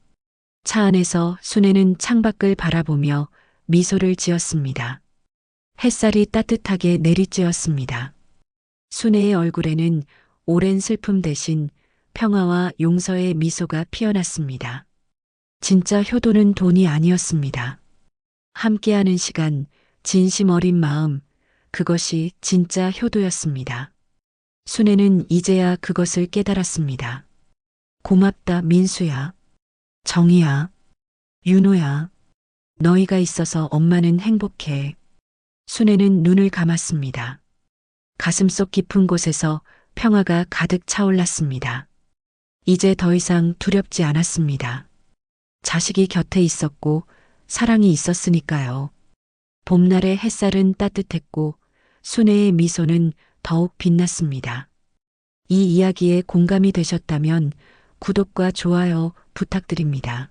D: 차 안에서 순애는 창밖을 바라보며 미소를 지었습니다. 햇살이 따뜻하게 내리쬐었습니다. 순애의 얼굴에는 오랜 슬픔 대신 평화와 용서의 미소가 피어났습니다. 진짜 효도는 돈이 아니었습니다. 함께하는 시간, 진심 어린 마음, 그것이 진짜 효도였습니다. 순애는 이제야 그것을 깨달았습니다. 고맙다, 민수야. 정희야. 윤호야. 너희가 있어서 엄마는 행복해. 순애는 눈을 감았습니다. 가슴속 깊은 곳에서 평화가 가득 차올랐습니다. 이제 더 이상 두렵지 않았습니다. 자식이 곁에 있었고 사랑이 있었으니까요. 봄날의 햇살은 따뜻했고 순애의 미소는 더욱 빛났습니다. 이 이야기에 공감이 되셨다면 구독과 좋아요 부탁드립니다.